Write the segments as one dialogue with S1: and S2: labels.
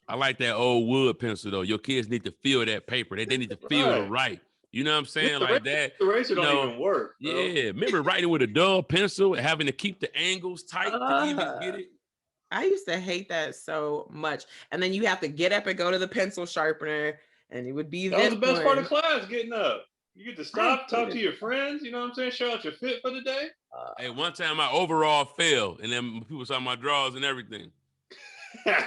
S1: I like that old wood pencil though. Your kids need to feel that paper. They need to feel the right. You know what I'm saying? Like that.
S2: The eraser don't even work. Bro.
S1: Yeah. Remember writing with a dull pencil and having to keep the angles tight to even get it?
S3: I used to hate that so much. And then you have to get up and go to the pencil sharpener, and it would be
S2: that was the best part of class, getting up. You get to stop, talk to your friends, you know what I'm saying? Show out your fit for the day.
S1: Hey, one time my overall fell, and then people saw my drawers and everything. I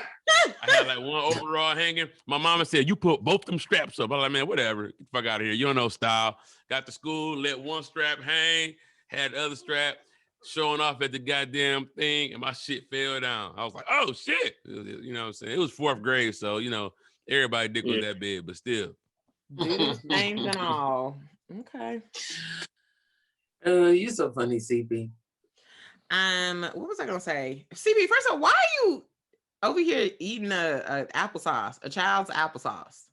S1: had like one overall hanging. My mama said, you put both them straps up. I was like, man, whatever. Get the fuck out of here. You don't know style. Got to school, let one strap hang, had the other strap showing off at the goddamn thing, and my shit fell down. I was like, oh, shit. You know what I'm saying? It was 4th grade, so, you know, everybody dick was that big, but still.
S3: Dude, names and all. Okay.
S4: You're so funny, CP.
S3: What was I gonna say? CP, first of all, why are you over here eating a applesauce, a child's applesauce?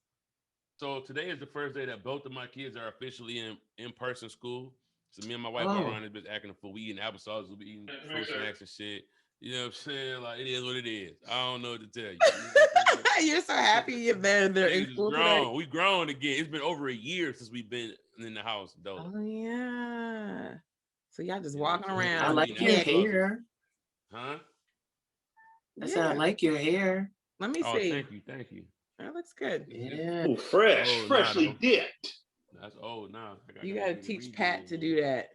S1: So today is the first day that both of my kids are officially in person school. So me and my wife are around this bitch acting a fool. We eating applesauce, we'll be eating fruit snacks and shit. You know what I'm saying? Like, it is what it is. I don't know what to tell you.
S3: You're so happy they're in school today.
S1: We grown again. It's been over a year since we've been in the house, though.
S3: Oh, yeah. So y'all just walking around.
S4: I like your hair.
S1: Huh?
S4: I said, I like your hair.
S3: Let me see.
S1: Thank you.
S3: That looks good.
S4: Yeah.
S2: Ooh, freshly dipped.
S1: That's old now.
S3: You got to teach Pat to do that.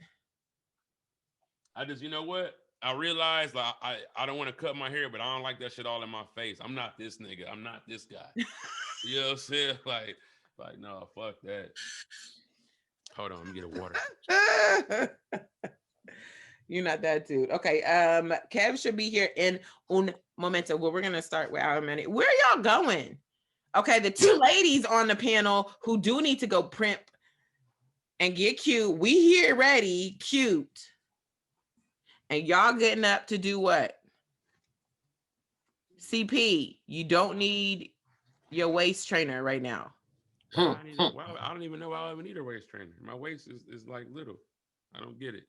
S1: I just, you know what? I realized like, I don't want to cut my hair, but I don't like that shit all in my face. I'm not this nigga. I'm not this guy. You know what I'm saying? Like, no, fuck that. Hold on, let me get a water.
S3: You're not that dude. Okay, Kev should be here in un momento. Well, we're gonna start with our minute. Where are y'all going? Okay, the two ladies on the panel who do need to go primp and get cute. We here ready, cute. And y'all getting up to do what? CP, you don't need your waist trainer right now.
S1: I don't even know why I ever need a waist trainer. My waist is like little. I don't get it.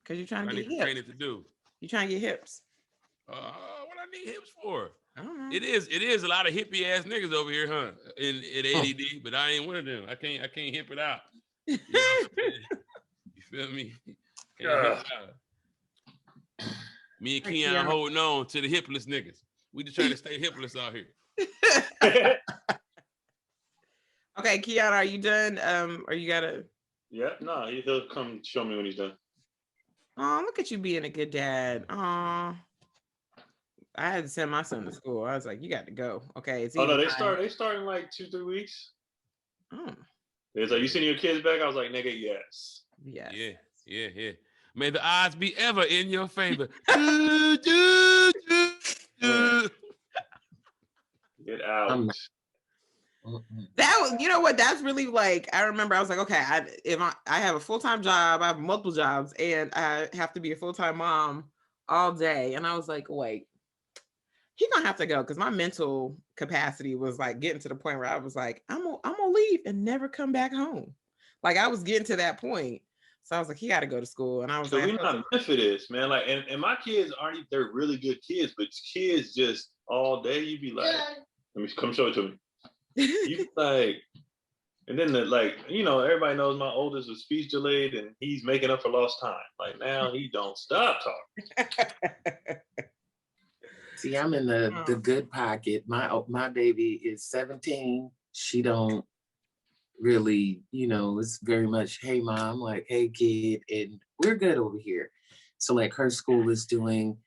S3: Because you're trying to get hips.
S1: Train it to do.
S3: You're trying to get hips.
S1: What I need hips for?
S3: I don't know.
S1: It is a lot of hippie ass niggas over here, huh? In ADD, but I ain't one of them. I can't hip it out. You feel me? Can't hip it out. Me and Keon holding on to the hipless niggas. We just trying to stay hipless out here.
S3: Okay, Keon, are you done? Or you gotta?
S2: Yeah, no, he'll come show me when he's done.
S3: Oh, look at you being a good dad. Oh, I had to send my son to school. I was like, you got to go. Okay. It's
S2: no, they start in like 2-3 weeks.
S3: Oh.
S2: It's like, you sending your kids back? I was like, nigga, yes.
S3: Yes.
S1: Yeah. May the odds be ever in your favor.
S2: Get out.
S3: That was, you know what? That's really like, I remember I was like, okay, I have a full-time job, I have multiple jobs, and I have to be a full-time mom all day. And I was like, wait, he's gonna have to go, because my mental capacity was like getting to the point where I was like, I'm gonna leave and never come back home. Like, I was getting to that point. So I was like, he got to go to school. And I was
S2: so
S3: like,
S2: we're not meant for this, man. Like, and my kids they're really good kids, but kids just all day, you be like, let me come show it to me. You like, and then everybody knows my oldest was speech delayed and he's making up for lost time. Like, now he don't stop talking.
S4: See, I'm in the good pocket. My baby is 17. She don't really, it's very much, hey mom, like, hey kid, and we're good over here. So like her school is doing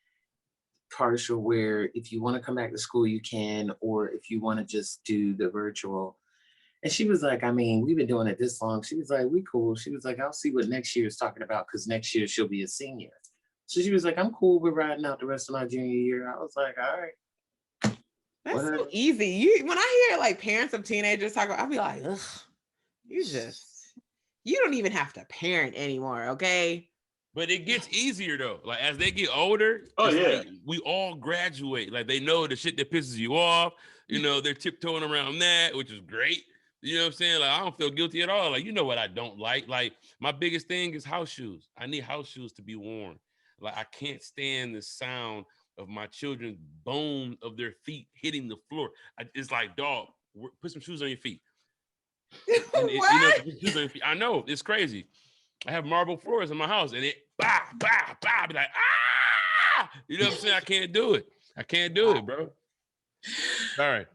S4: partial where if you want to come back to school, you can, or if you want to just do the virtual. And she was like, I mean, we've been doing it this long. She was like, we cool. She was like, I'll see what next year is talking about, because next year she'll be a senior. So she was like, I'm cool with riding out the rest of my junior year. I was like, all right.
S3: That's so easy. When I hear like parents of teenagers talk about, I'll be like, ugh, you don't even have to parent anymore, okay?
S1: But it gets easier though. Like, as they get older, like, we all graduate. Like, they know the shit that pisses you off. They're tiptoeing around that, which is great. You know what I'm saying? Like, I don't feel guilty at all. Like, you know what I don't like? Like, my biggest thing is house shoes. I need house shoes to be worn. Like, I can't stand the sound of my children's bone of their feet hitting the floor. It's like, dog, put some shoes on your feet.
S3: What?
S1: You know, shoes on your feet. I know, it's crazy. I have marble floors in my house, and it, bah, bah, bah, be like, ah! You know what I'm saying? I can't do it. I can't do it, bro. All right.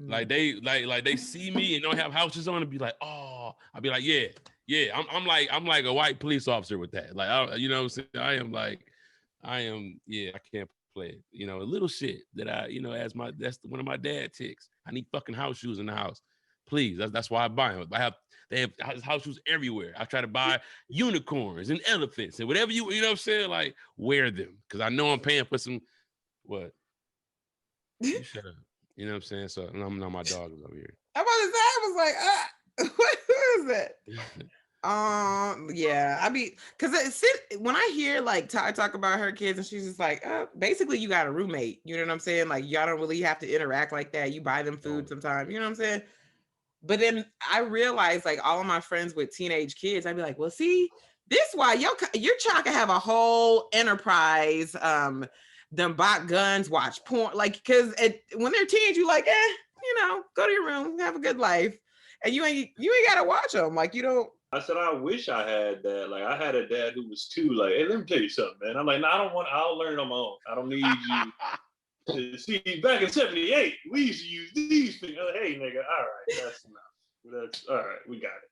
S1: Like they see me and don't have houses on and be like, oh, I'll be like, yeah. I'm like a white police officer with that. Like, you know what I'm saying? I can't play it. You know, a little shit that that's one of my dad ticks. I need fucking house shoes in the house. Please. That's why I buy them. They have house shoes everywhere. I try to buy unicorns and elephants and whatever you know what I'm saying? Like, wear them. Cause I know I'm paying for some what? You shut up. You know what I'm saying? So no, my dog is over here.
S3: I'm about to say, I was like, who is that? Yeah, I mean, because when I hear like Ty talk about her kids and she's just like, basically you got a roommate, you know what I'm saying? Like y'all don't really have to interact like that. You buy them food sometimes, you know what I'm saying? But then I realized like all of my friends with teenage kids, I'd be like, well, see, this why your child can have a whole enterprise, them bought guns, watch porn, like, because when they're teens, you like, go to your room, have a good life, and you ain't gotta watch them, like you don't.
S2: I said, I wish I had that. Like, I had a dad who was 2. Like, hey, let me tell you something, man. I'm like, no, I don't want. I'll learn on my own. I don't need you. See, back in '78, we used to use these things. Hey, nigga, all right, that's enough. That's all right. We got it.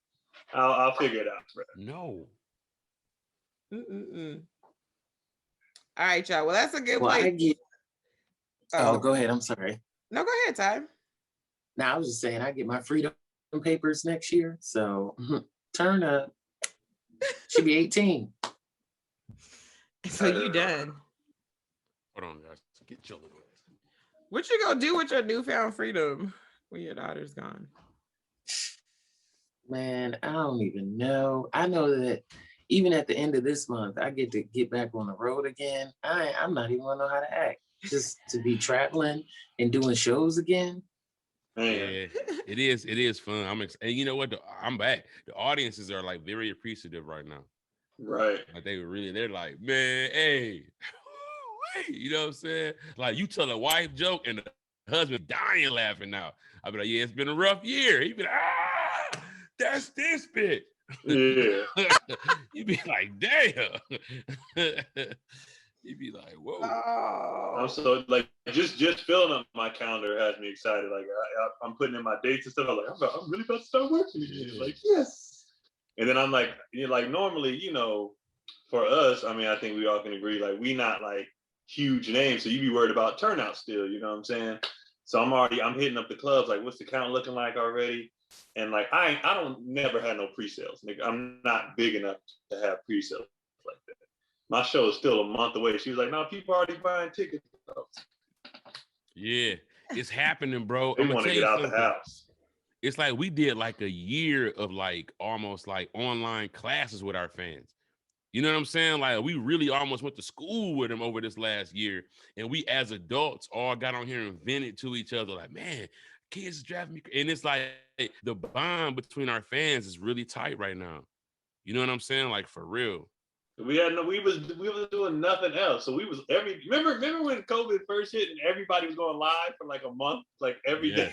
S2: I'll figure it out, bro.
S1: No.
S3: All right, y'all. Well, that's a good place.
S4: Go ahead. I'm sorry.
S3: No, go ahead, Ty.
S4: Now, I was just saying, I get my freedom papers next year. So turn up. Should be 18.
S3: So you done.
S1: Hold on, guys. Get your little ass.
S3: What you gonna do with your newfound freedom when your daughter's gone?
S4: Man, I don't even know. I know that even at the end of this month, I get to get back on the road again. I'm not even gonna know how to act. Just to be traveling and doing shows again.
S1: Yeah, it is fun. And you know what? I'm back. The audiences are like very appreciative right now.
S2: Right.
S1: Like they're like, man, hey, you know what I'm saying? Like you tell a wife joke and the husband dying laughing now. I'll be like, yeah, it's been a rough year. He'd be like, that's this bitch.
S2: Yeah.
S1: You'd be like, damn. You'd be like, whoa.
S2: I'm so like just filling up my calendar has me excited. Like I'm putting in my dates and stuff. I'm like, I'm really about to start working again. Like, yes. And then I'm like, normally, for us, I mean, I think we all can agree, like we not like huge names, so you be worried about turnout still. You know what I'm saying? So I'm hitting up the clubs. Like, what's the count looking like already? And like I don't never had no pre-sales. Nigga, I'm not big enough to have pre-sales like that. My show is still a month away. She was like, no, people are already buying tickets.
S1: Yeah, it's happening, bro.
S2: They want to get out the house.
S1: It's like we did like a year of like almost like online classes with our fans. You know what I'm saying? Like we really almost went to school with them over this last year. And we as adults all got on here and vented to each other like, man, kids is driving me. And it's like the bond between our fans is really tight right now. You know what I'm saying? Like for real.
S2: We was doing nothing else. So we was remember when COVID first hit and everybody was going live for like a month, like every day.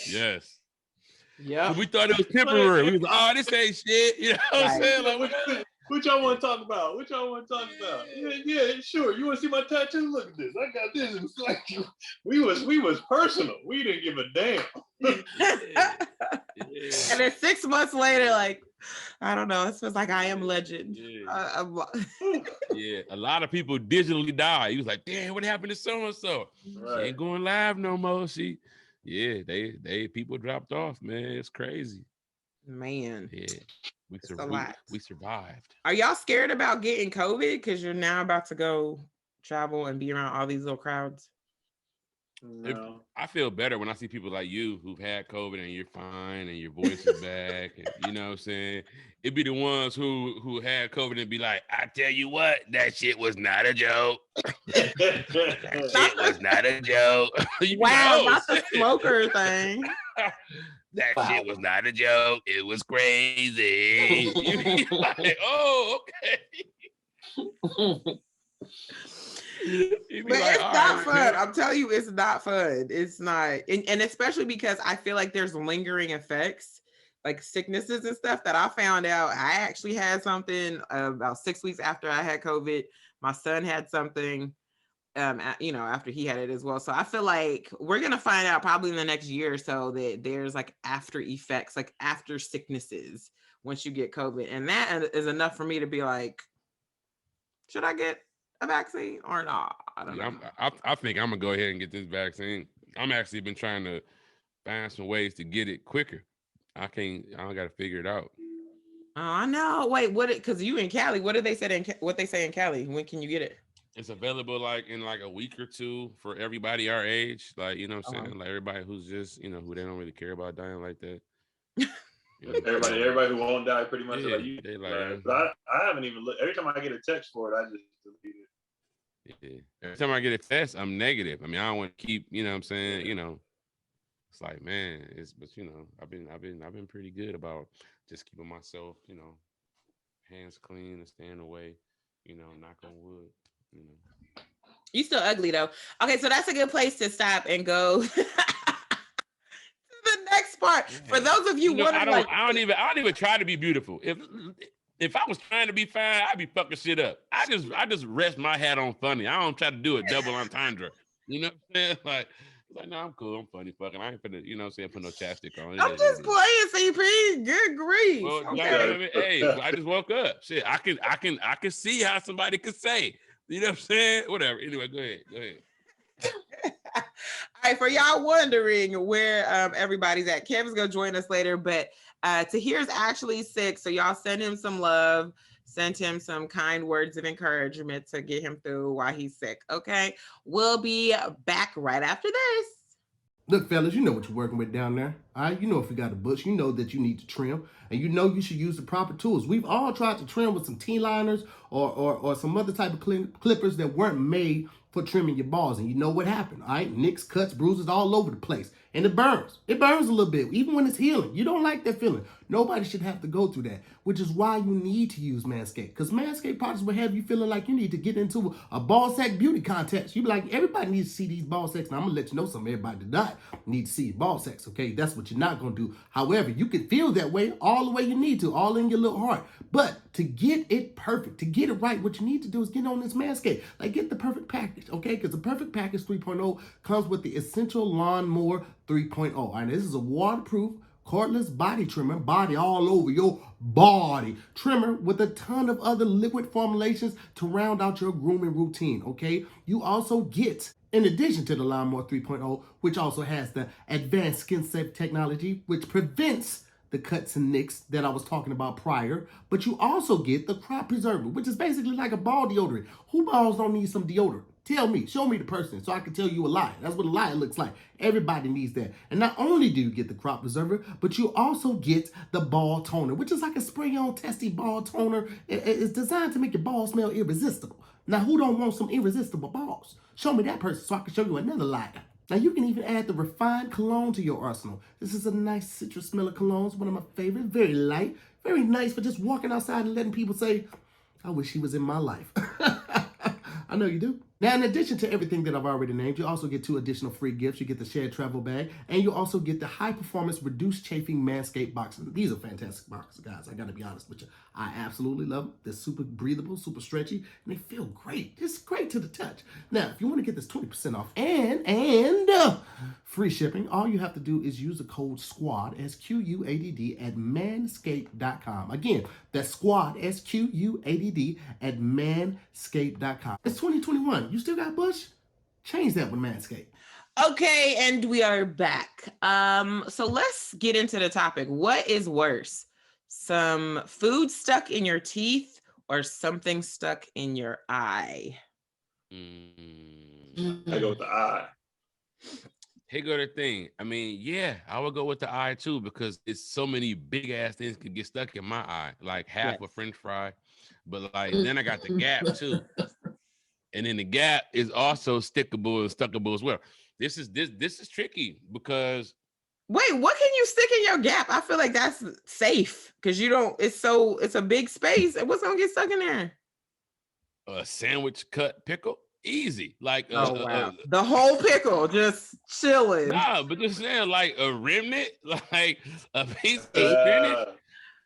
S1: Yes.
S3: Yeah.
S1: We thought it was temporary. We was like, oh, this ain't shit. You know what I'm saying? Like,
S2: what y'all want to talk about? Yeah, sure. You want to see my tattoo? Look at this. I got this. It's like we was personal. We didn't give a damn.
S3: And then 6 months later, like, I don't know. It feels like I am legend.
S1: Yeah. Yeah, a lot of people digitally died. He was like, damn, what happened to so-and-so? Right. She ain't going live no more. They people dropped off, man. It's crazy.
S3: Man.
S1: Yeah. We survived.
S3: Are y'all scared about getting COVID? Because you're now about to go travel and be around all these little crowds.
S2: No.
S1: I feel better when I see people like you who've had COVID and you're fine and your voice is back. And you know what I'm saying? It'd be the ones who had COVID and be like, I tell you what, that shit was not a joke. That shit was not a joke.
S3: Wow, not the smoker thing.
S1: That shit was not a joke. It was crazy. You'd be like, oh, okay.
S3: But
S1: like,
S3: it's not fun.
S1: man.
S3: I'm telling you, it's not fun. It's not, and especially because I feel like there's lingering effects, like sicknesses and stuff that I found out. I actually had something about 6 weeks after I had COVID. My son had something, after he had it as well. So I feel like we're gonna find out probably in the next year or so that there's like after effects, like after sicknesses once you get COVID, and that is enough for me to be like, should I get a vaccine or not? I don't know.
S1: I think I'm gonna go ahead and get this vaccine. I'm actually been trying to find some ways to get it quicker. I gotta figure it out.
S3: Oh, I know. Wait, because you in Cali, what they say in Cali? When can you get it?
S1: It's available like in like a week or two for everybody our age. Like, you know what I'm saying? Like everybody who's just, who they don't really care about dying like that.
S2: Everybody who won't die pretty much
S1: yeah,
S2: like you.
S1: They
S2: I haven't even looked. Every time I get a text for it, I just delete it.
S1: Yeah. Every time I get a test, I'm negative. I mean, I don't want to keep, you know what I'm saying, It's like, man, but I've been pretty good about just keeping myself, hands clean and staying away, knock on wood,
S3: You still ugly though. Okay, so that's a good place to stop and go to the next part. Yeah. For those of you wondering,
S1: I don't even try to be beautiful. If I was trying to be fine, I'd be fucking shit up. I just rest my hat on funny. I don't try to do a double entendre. You know what I'm saying? Like, no, I'm cool. I'm funny. Fucking, I ain't finna, put no chapstick on.
S3: I'm just playing, CP. Good grief.
S1: Well, okay. Hey, I just woke up. Shit, I can see how somebody could say. You know what I'm saying? Whatever. Anyway, go ahead.
S3: All right, for y'all wondering where everybody's at, Kevin's gonna join us later, but Tahir's actually sick, so y'all send him some love, send him some kind words of encouragement to get him through while he's sick. Okay, we'll be back right after this.
S5: Look, fellas, you know what you're working with down there. All right, you know if you got a bush, you know that you need to trim, and you know you should use the proper tools. We've all tried to trim with some T-liners or some other type of clippers that weren't made for trimming your balls, and you know what happened, all right? Nicks, cuts, bruises all over the place, and it burns. It burns a little bit, even when it's healing. You don't like that feeling. Nobody should have to go through that, which is why you need to use Manscaped, because Manscaped products will have you feeling like you need to get into a ball sack beauty contest. You be like, everybody needs to see these ball sacks. Now, I'm going to let you know something. Everybody did not need to see your ball sacks, okay? That's what you're not going to do. However, you can feel that way all the way you need to, all in your little heart. But to get it perfect, to get it right, what you need to do is get on this Manscaped. Like, get the perfect package, okay? Because the perfect package 3.0 comes with the Essential Lawnmower 3.0. And this is a waterproof, cordless body trimmer, body all over your body trimmer with a ton of other liquid formulations to round out your grooming routine, okay? You also get, in addition to the Lawnmower 3.0, which also has the advanced skin safe technology, which prevents the cuts and nicks that I was talking about prior, but you also get the crop preserver, which is basically like a ball deodorant. Who balls don't need some deodorant? Tell me, show me the person so I can tell you a lie. That's what a lie looks like. Everybody needs that. And not only do you get the crop preserver, but you also get the ball toner, which is like a spray-on testy ball toner. It's designed to make your balls smell irresistible. Now, who don't want some irresistible balls? Show me that person so I can show you another lie. Now, you can even add the refined cologne to your arsenal. This is a nice citrus smelling cologne. It's one of my favorites. Very light, very nice for just walking outside and letting people say, I wish he was in my life. I know you do. Now, in addition to everything that I've already named, you also get 2 additional free gifts. You get the shared travel bag, and you also get the high-performance reduced chafing Manscaped boxes. These are fantastic boxes, guys. I got to be honest with you. I absolutely love them. They're super breathable, super stretchy, and they feel great. Just great to the touch. Now, if you want to get this 20% off and free shipping, all you have to do is use the code SQUADD, SQUADD, at manscaped.com. Again, that's SQUADD, SQUADD, at manscaped.com. It's 2021. You still got bush? Change that with Manscaped.
S3: Okay, and we are back. So let's get into the topic. What is worse? Some food stuck in your teeth or something stuck in your eye?
S2: I go with the eye.
S1: Here go the thing. I mean, yeah, I would go with the eye too, because it's so many big ass things can get stuck in my eye, like half a French fry. But like then I got the gap too. And then the gap is also stickable and stuckable as well. This is tricky because
S3: wait, what can you stick in your gap? I feel like that's safe because you don't. It's a big space. And what's gonna get stuck in there?
S1: A sandwich cut pickle. easy. Like
S3: Oh wow, the whole pickle just chilling.
S1: Nah, but just saying, like a remnant, like a piece of spinach.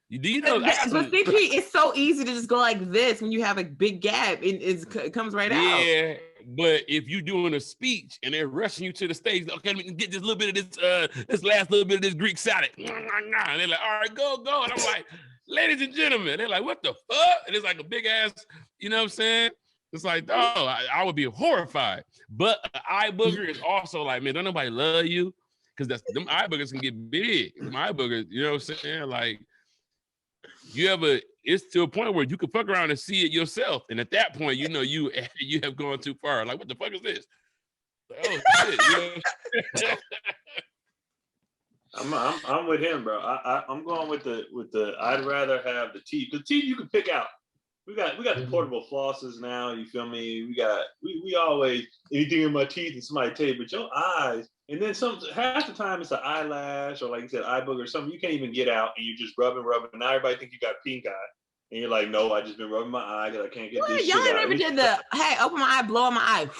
S1: Do you know?
S3: But CP, it's so easy to just go like this when you have a big gap. It comes right out.
S1: Yeah, but if you're doing a speech and they're rushing you to the stage, okay, let me get this little bit of this last little bit of this Greek salad. And they're like, all right, go. And I'm like, ladies and gentlemen, they're like, what the fuck? And it's like a big ass, you know what I'm saying? It's like, oh, I would be horrified. But an eye booger is also like, man, don't nobody love you? Because them eye boogers can get big. Them eye boogers, you know what I'm saying? Like, it's to a point where you can fuck around and see it yourself. And at that point, you know, you have gone too far. Like, what the fuck is this? Like, oh, shit. You
S2: know? I'm with him, bro. I'm going with the I'd rather have the teeth. The teeth you can pick out. We got the portable flosses now. You feel me? We always anything in my teeth and somebody tell you, but your eyes. And then half the time it's an eyelash or like you said, eye booger or something you can't even get out, and you just rubbing. And now everybody think you got pink eye, and you're like, no, I just been rubbing my eye because I can't get this shit out.
S3: Y'all never did the hey, open my eye, blow on my eye.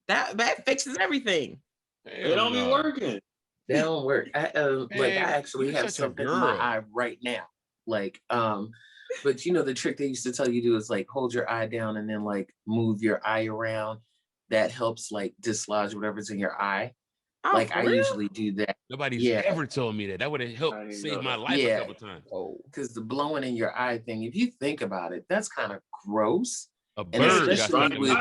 S3: That fixes everything.
S2: It don't be working.
S4: They don't work. I actually have something in my eye right now. Like, but you know the trick they used to tell you to do is like hold your eye down and then like move your eye around. That helps like dislodge whatever's in your eye. Oh, like I usually do that.
S1: Nobody's ever told me that. That would have helped save my life a couple times.
S4: Oh, because the blowing in your eye thing, if you think about it, that's kind of gross.
S1: A bird
S4: especially with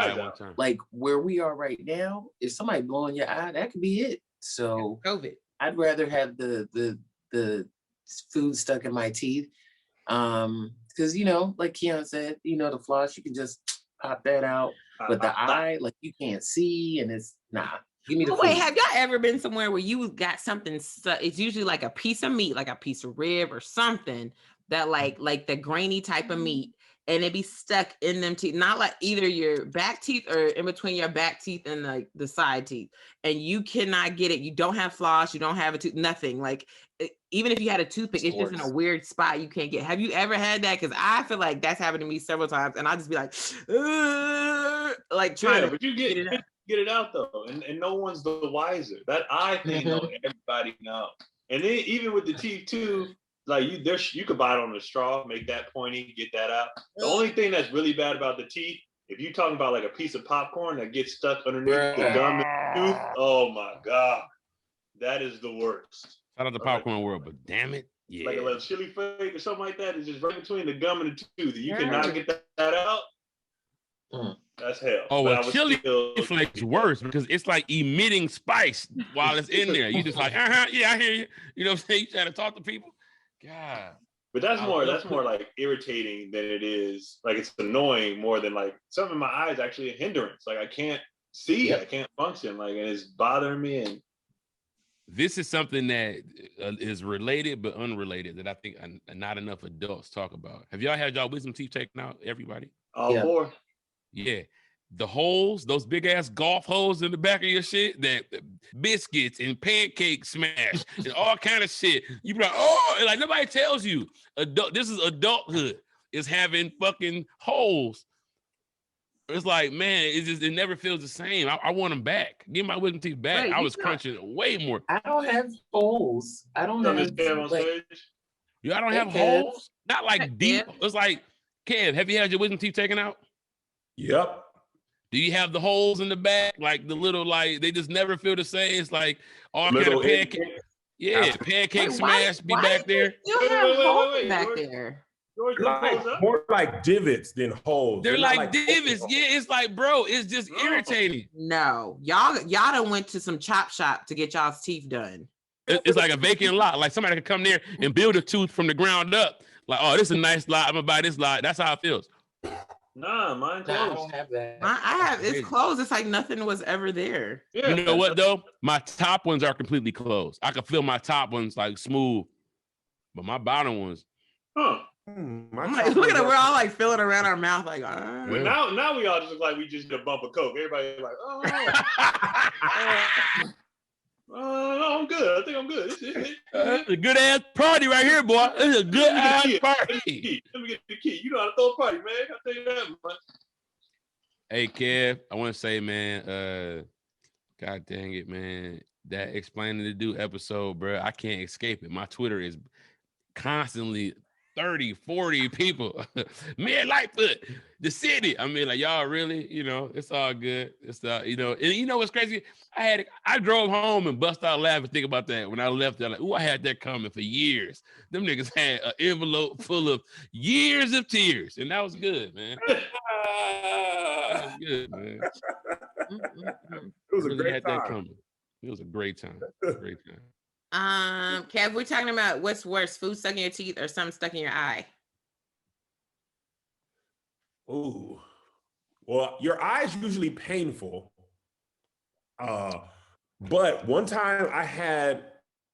S4: like where we are right now, if somebody blowing your eye, that could be it. So
S3: COVID.
S4: I'd rather have the food stuck in my teeth. Because you know, like Keon said, you know, the floss, you can just pop that out. But the eye, like you can't see, and it's Give me the
S3: wait, have y'all ever been somewhere where you got something? It's usually like a piece of meat, like a piece of rib or something that like the grainy type of meat, and it be stuck in them teeth, not like either your back teeth or in between your back teeth and like the side teeth, and you cannot get it. You don't have floss, you don't have a tooth, nothing. Like even if you had a toothpick, it's just in a weird spot you can't get. Have you ever had that? Because I feel like that's happened to me several times, and I just be like trying to
S2: get it out. Get it out though, and no one's the wiser. That eye thing, though, everybody knows. And then even with the teeth too, like you could bite on the straw, make that pointy, get that out. The only thing that's really bad about the teeth, if you're talking about like a piece of popcorn that gets stuck underneath the gum in the tooth, oh my god, that is the worst.
S1: Shout out to Popcorn World, but damn it, yeah,
S2: like a little chili flake or something like that is just right between the gum and the tooth. You cannot get that out. That's hell.
S1: Oh, well, chili flakes worse because it's like emitting spice while it's in there. You just like, yeah, I hear you. You know what I'm saying? You trying to talk to people? God.
S2: But that's more like irritating than it is. Like it's annoying more than like something in my eyes actually a hindrance. Like I can't see, I can't function. Like and it's bothering me. And
S1: this is something that is related but unrelated that I think not enough adults talk about. Have y'all had y'all wisdom teeth taken out? Everybody?
S2: All four.
S1: Yeah. The holes, those big ass golf holes in the back of your shit, that biscuits and pancake smash and all kind of shit. You be like, oh, like nobody tells you. This is adulthood. Is having fucking holes. It's like, man, it never feels the same. I want them back. Give my wisdom teeth back. Right, I was crunching way more.
S4: I don't have holes. I don't have
S1: I don't have holes. Not like deep. It's like, Kev, have you had your wisdom teeth taken out?
S6: Yep.
S1: Do you have the holes in the back? Like the little, like, they just never feel the same. It's like all kind of pancake. Yeah, pancake smash be back there.
S3: You have holes back there.
S6: More like divots than holes.
S1: They're like divots. Yeah, it's like, bro, it's just irritating.
S3: No, y'all done went to some chop shop to get y'all's teeth done.
S1: It's like a vacant lot. Like somebody could come there and build a tooth from the ground up. Like, oh, this is a nice lot. I'm gonna buy this lot. That's how it feels.
S2: Nah, mine closed.
S4: I don't have that.
S3: I have. It's closed. It's like nothing was ever there.
S1: Yeah. You know what though? My top ones are completely closed. I can feel my top ones like smooth, but my bottom ones.
S2: Huh.
S3: Like, look at it. We're all like filling around our mouth, like.
S2: Well, now we all just look like we just did a bump of coke. Everybody like, no, I'm good. I think I'm good.
S1: It's a good ass party right here, boy. It's a good ass party.
S2: Let me get the key. You know how to throw a party, man. I'll tell you that much.
S1: Hey, Kev, I want to say, man, God dang it, man. That Explaining to Do episode, bro, I can't escape it. My Twitter is constantly 30, 40 people. Man, Lightfoot, the city. I mean, like, y'all really, it's all good. It's and you know what's crazy? I drove home and bust out laughing, think about that. When I left there, like, I had that coming for years. Them niggas had an envelope full of years of tears, and that was good, man. That was good, man.
S6: It was a great time.
S1: It was a great time. Great time.
S3: Kev, we're talking about what's worse, food stuck in your teeth or something stuck in your eye?
S6: Ooh. Well, your eye's usually painful. But one time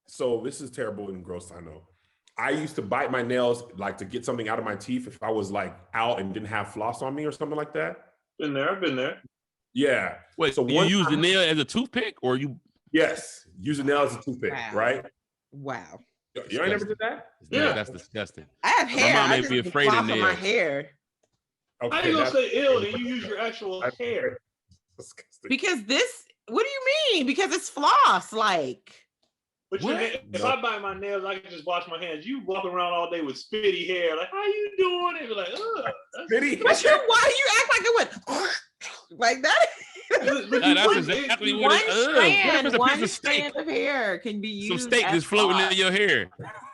S6: so this is terrible and gross, I know. I used to bite my nails like to get something out of my teeth if I was like out and didn't have floss on me or something like that.
S2: I've been there.
S6: Yeah.
S1: Wait, so you use the nail as a toothpick or you?
S6: Yes, use the nail as a toothpick, right?
S3: Wow.
S6: You ain't never did that?
S1: Yeah, that's disgusting.
S3: I have hair.
S1: My mom made me afraid of nails.
S3: My hair.
S2: Okay, I ain't gonna say ill, and you use your actual hair.
S6: Disgusting.
S3: Because what do you mean? Because it's floss, like.
S2: But if I bite my nails, I can just wash my hands. You walk around all day with spitty hair, like, how you doing? And be like,
S6: spitty.
S3: But why you act like it went like that?
S1: That's exactly what it is.
S3: One strand of hair can be used.
S1: Some steak just floating in your hair.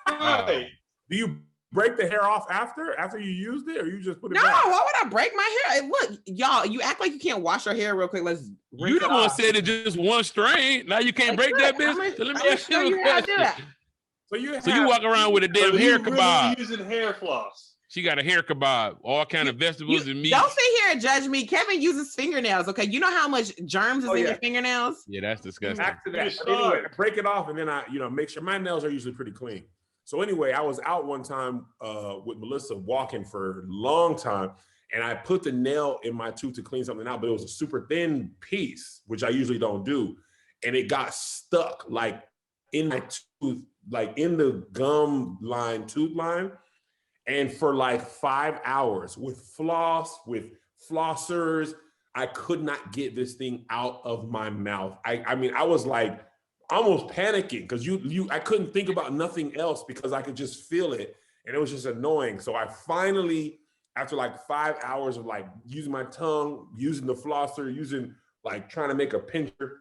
S2: Right.
S6: Do you break the hair off after you used it, or you just put it
S3: back?
S6: No,
S3: why would I break my hair? Look, y'all, you act like you can't wash your hair real quick.
S1: You the one said it just one strand. Now you can't break that bitch. So let me ask you a question. So you walk around with a damn hair kebab.
S2: Really using hair floss.
S1: She got a hair kebab, all kind of vegetables and meat.
S3: Don't sit here and judge me. Kevin uses fingernails. Okay, you know how much germs is in your fingernails?
S1: Yeah, that's disgusting.
S6: Back to that. Anyway, I break it off and then I, make sure my nails are usually pretty clean. So anyway, I was out one time with Melissa walking for a long time, and I put the nail in my tooth to clean something out, but it was a super thin piece, which I usually don't do, and it got stuck like in my tooth, like in the gum line, tooth line. And for like 5 hours with floss, with flossers, I could not get this thing out of my mouth. I mean, I was like almost panicking because I couldn't think about nothing else because I could just feel it. And it was just annoying. So I finally, after like 5 hours of like using my tongue, using the flosser, trying to make a pincher,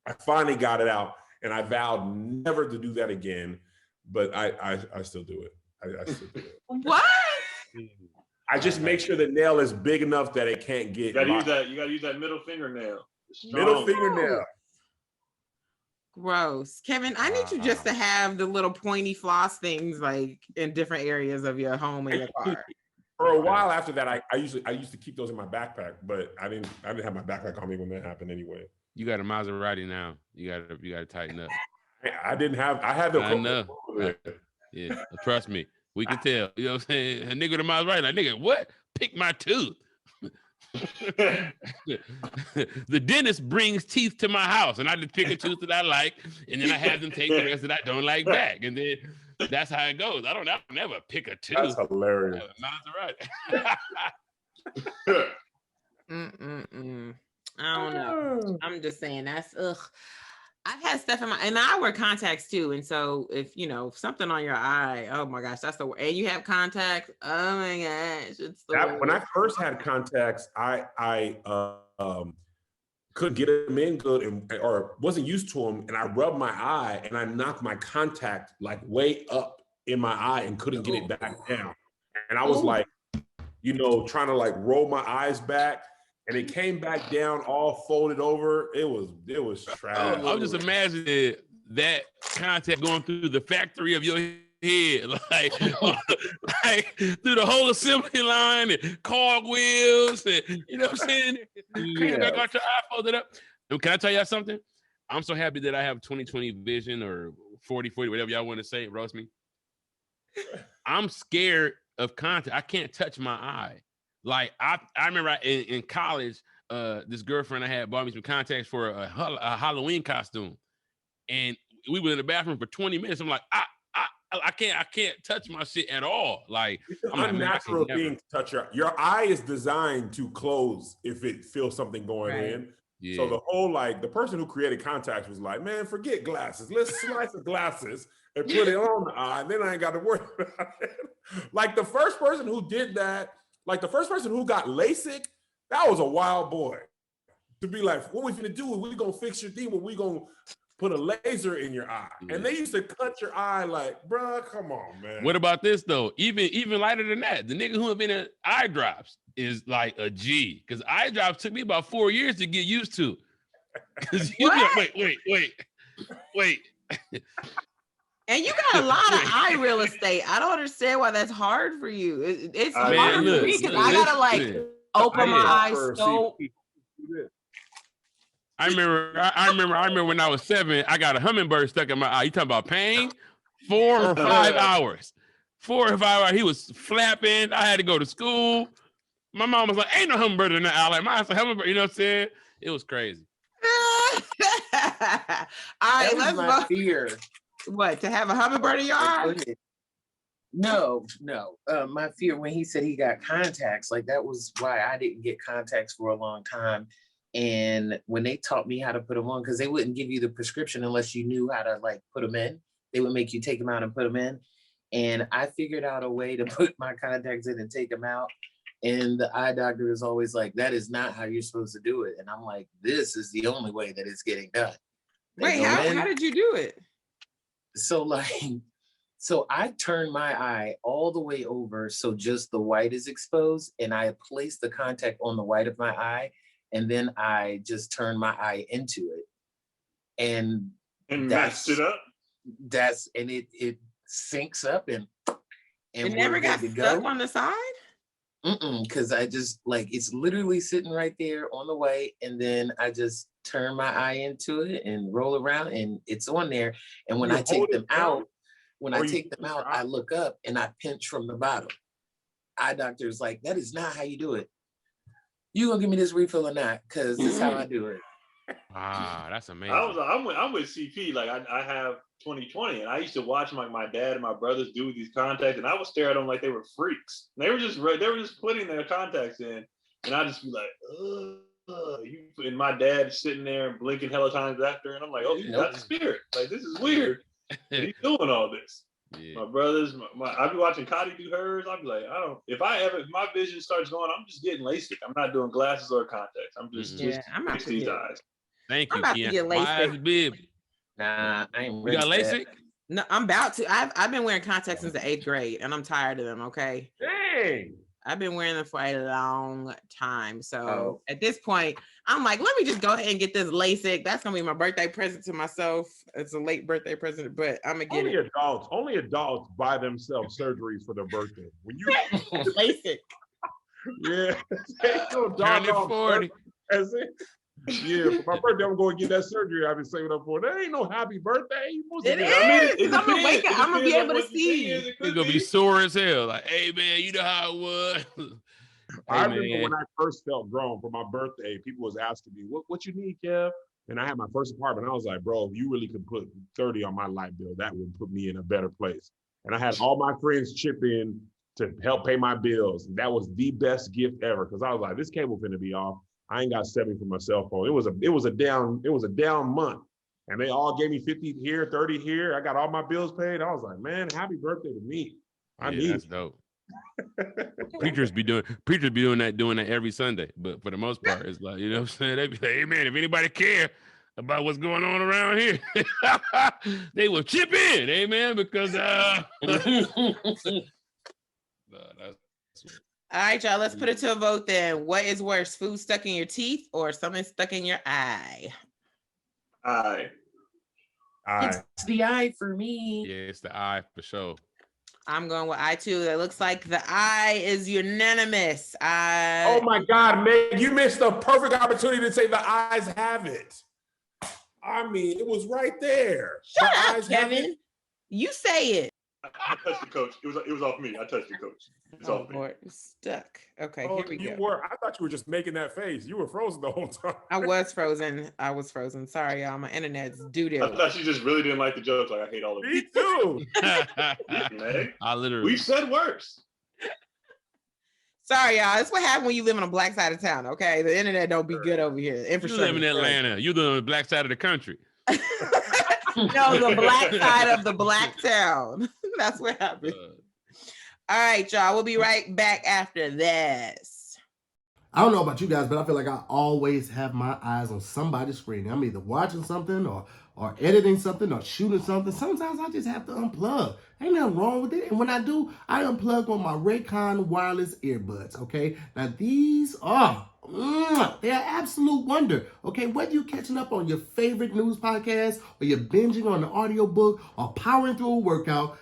S6: I finally got it out. And I vowed never to do that again. But I still do it. I still do it.
S3: What?
S6: I just make sure the nail is big enough that it can't get.
S2: You gotta use that middle fingernail.
S6: Middle fingernail.
S3: Gross. Kevin, I need you just to have the little pointy floss things like in different areas of your home and your car.
S6: For a while after that, I used to keep those in my backpack, but I didn't have my backpack on me when that happened anyway.
S1: You got a Maserati now. You gotta tighten up.
S6: I had the.
S1: I know. Yeah, trust me. We can tell. You know what I'm saying? A nigga with a Maserati, like, nigga, what? Pick my tooth. The dentist brings teeth to my house, and I just pick a tooth that I like, and then I have them take the rest that I don't like back, and then that's how it goes. I don't never pick a tooth.
S6: That's hilarious.
S3: I don't know. I'm just saying that's ugh. I've had stuff in and I wear contacts too. And so if something on your eye, oh my gosh, that's the word. And you have contacts, oh my gosh, it's the worst.
S6: When I first had contacts, I couldn't get them in good or wasn't used to them, and I rubbed my eye and I knocked my contact like way up in my eye and couldn't get it back down. And I was like, trying to like roll my eyes back. And it came back down all folded over. It was trash.
S1: I'm just imagining that contact going through the factory of your head, like through the whole assembly line and cartwheels, and you know what I'm saying? Yeah. Back out your eye folded up. And can I tell y'all something? I'm so happy that I have 20/20 vision or 40/40, whatever y'all want to say. Roast me. I'm scared of contact. I can't touch my eye. Like I remember in college, this girlfriend I had bought me some contacts for a Halloween costume, and we were in the bathroom for 20 minutes. I'm like, I I can't touch my shit at all. Like,
S6: It's an
S1: I'm like, man, I
S6: unnatural
S1: can't never.
S6: thing to touch your eye is designed to close if it feels something going
S3: Right.
S6: in.
S1: Yeah.
S6: So the whole like the person who created contacts was like, man, forget glasses. Let's slice the glasses and put it on the eye. Then I ain't got to worry about it. Like the first person who did that, like the first person who got LASIK, that was a wild boy. To be like, what we finna do? We gonna fix your thing, but we gonna put a laser in your eye.
S1: Yeah.
S6: And they used to cut your eye like, bruh, come on, man.
S1: What about this though? Even lighter than that, the nigga who invented eye drops is like a G. Because eye drops took me about 4 years to get used to. Because you be like, wait.
S3: And you got a lot of eye real estate. I don't understand why that's hard for you. It's
S2: Man,
S3: hard for
S1: look,
S3: me because
S1: look,
S3: I gotta like
S1: listen.
S3: open my eyes
S6: For
S3: so.
S6: CP.
S1: I remember when I was 7, I got a hummingbird stuck in my eye. You talking about pain? 4 or 5 hours. 4 or 5 hours. He was flapping. I had to go to school. My mom was like, ain't no hummingbird in the eye. Like, my hummingbird, you know what I'm saying? It was crazy.
S3: All right,
S4: That was
S3: let's
S4: my
S3: go.
S4: fear.
S3: What, to have a hummingbird in your eye?
S4: No. My fear when he said he got contacts, like that was why I didn't get contacts for a long time. And when they taught me how to put them on, because they wouldn't give you the prescription unless you knew how to like put them in. They would make you take them out and put them in. And I figured out a way to put my contacts in and take them out. And the eye doctor is always like, that is not how you're supposed to do it. And I'm like, this is the only way that it's getting done. They
S3: Wait,
S4: go in.
S3: how did you do it?
S4: So I turn my eye all the way over so just the white is exposed, and I place the contact on the white of my eye, and then I just turn my eye into it. And
S2: matched it up.
S4: It syncs up and
S3: It never got stuck on the side?
S4: Because I just like it's literally sitting right there on the white, and then I just turn my eye into it and roll around, and it's on there. And when I take them out, I look up and I pinch from the bottom. Eye doctor's like, that is not how you do it. You gonna give me this refill or not? Because this is how I do it.
S1: Ah, that's amazing.
S2: I'm with CP. Like I have 20/20, and I used to watch my dad and my brothers do these contacts, and I would stare at them like they were freaks. They were just putting their contacts in, and I just be like, and my dad sitting there and blinking hella times after, and I'm like, okay, that's spirit. Like this is weird. He's doing all this. Yeah. My brothers, I'd be watching Cotty do hers. I'd be like, if my vision starts going, I'm just getting LASIK. I'm not doing glasses or contacts. I'm just
S3: I'm
S2: fix these eyes.
S1: Thank you,
S3: I'm about to get LASIK.
S1: My eyes big.
S4: Nah, I ain't
S1: You got LASIK?
S3: No, I'm about to. I've been wearing contacts since the 8th grade, and I'm tired of them. Okay.
S6: Dang.
S3: I've been wearing them for a long time. So at this point, I'm like, let me just go ahead and get this LASIK. That's gonna be my birthday present to myself. It's a late birthday present, but I'm gonna get it.
S6: Only adults buy themselves surgeries for their birthday. When you
S3: LASIK.
S6: Yeah.
S1: Turn it 40.
S6: That's it. Yeah, for my birthday, I'm going to get that surgery I've been saving up for. That ain't no happy birthday.
S3: It is. I'm gonna wake up. I'm gonna be able to see.
S1: It's gonna be sore as hell. Like, hey man, you know how it was.
S6: I remember when I first felt grown for my birthday, people was asking me, what you need, Kev? And I had my first apartment. I was like, bro, if you really could put 30 on my light bill, that would put me in a better place. And I had all my friends chip in to help pay my bills. And that was the best gift ever. Cause I was like, this cable finna be off. I ain't got 70 for my cell phone. It was a down month. And they all gave me 50 here, 30 here. I got all my bills paid. I was like, man, happy birthday to me. That's
S1: dope. Preachers be doing that every Sunday. But for the most part, it's like, you know what I'm saying? They be like, hey man, if anybody care about what's going on around here, they will chip in, amen, because
S3: all right, y'all, let's put it to a vote then. What is worse, food stuck in your teeth or something stuck in your eye?
S2: Eye.
S4: It's the eye for me.
S1: Yeah, it's the eye for sure.
S3: I'm going with eye too. It looks like the eye is unanimous.
S6: Oh my God, Meg, you missed the perfect opportunity to say the eyes have it. I mean, it was right there.
S3: Shut up, Kevin. You say it.
S2: I touched the coach. It was off me. I touched the coach. It's
S3: Oh
S2: open.
S3: Lord, stuck. Okay,
S6: Oh,
S3: here we
S6: you
S3: go.
S6: were. I thought you were just making that face. You were frozen the whole time.
S3: I was frozen. Sorry, y'all. My internet's doo-doo.
S2: I thought she just really didn't like the joke. Like, I hate all of
S6: Me
S2: you.
S6: too.
S2: Hey,
S1: I literally.
S2: we said worse.
S3: Sorry, y'all. That's what happens when you live on the black side of town, okay? The internet don't be good over here.
S1: You live in Atlanta. You live on the black side of the country.
S3: No, the black side of the black town. That's what happened. All right, y'all. We'll be right back after this.
S5: I don't know about you guys, but I feel like I always have my eyes on somebody's screen. I'm either watching something or editing something or shooting something. Sometimes I just have to unplug. Ain't nothing wrong with it. And when I do, I unplug on my Raycon wireless earbuds, okay? Now these are, they're absolute wonder, okay? Whether you're catching up on your favorite news podcast or you're binging on an audiobook or powering through a workout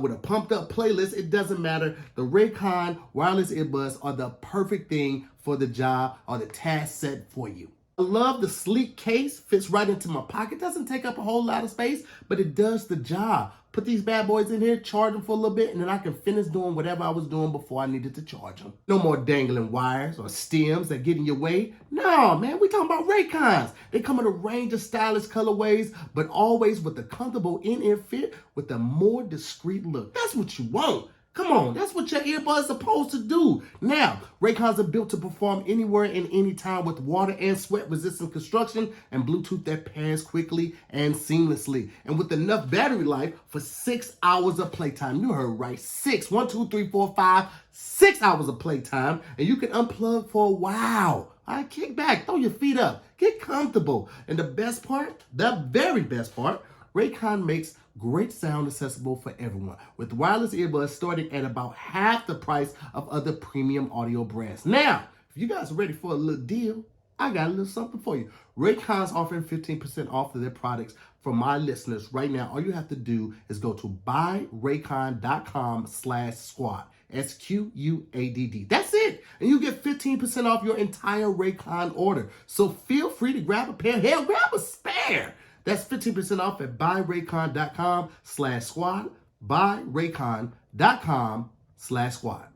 S5: with a pumped up playlist, it doesn't matter. The Raycon wireless earbuds are the perfect thing for the job or the task set for you. I love the sleek case, fits right into my pocket, doesn't take up a whole lot of space, but it does the job. Put these bad boys in here, charge them for a little bit, and then I can finish doing whatever I was doing before I needed to charge them. No more dangling wires or stems that get in your way. No, man, we talking about Raycons. They come in a range of stylish colorways, but always with a comfortable in-ear fit with a more discreet look. That's what you want. Come on, that's what your earbuds are supposed to do. Now, Raycons are built to perform anywhere and anytime with water and sweat resistant construction and Bluetooth that pairs quickly and seamlessly. And with enough battery life for 6 hours of playtime. You heard right, 6. 1, 2, 3, 4, 5, 6 hours of playtime. And you can unplug for a while. All right, kick back, throw your feet up, get comfortable. And the best part, the very best part, Raycon makes great sound accessible for everyone, with wireless earbuds starting at about half the price of other premium audio brands. Now, if you guys are ready for a little deal, I got a little something for you. Raycon's offering 15% off of their products for my listeners right now. All you have to do is go to buyraycon.com/squad. SQUADD. That's it. And you get 15% off your entire Raycon order. So feel free to grab a pair. Hell, grab a spare. That's 15% off at buyraycon.com/squad. Buyraycon.com/squad.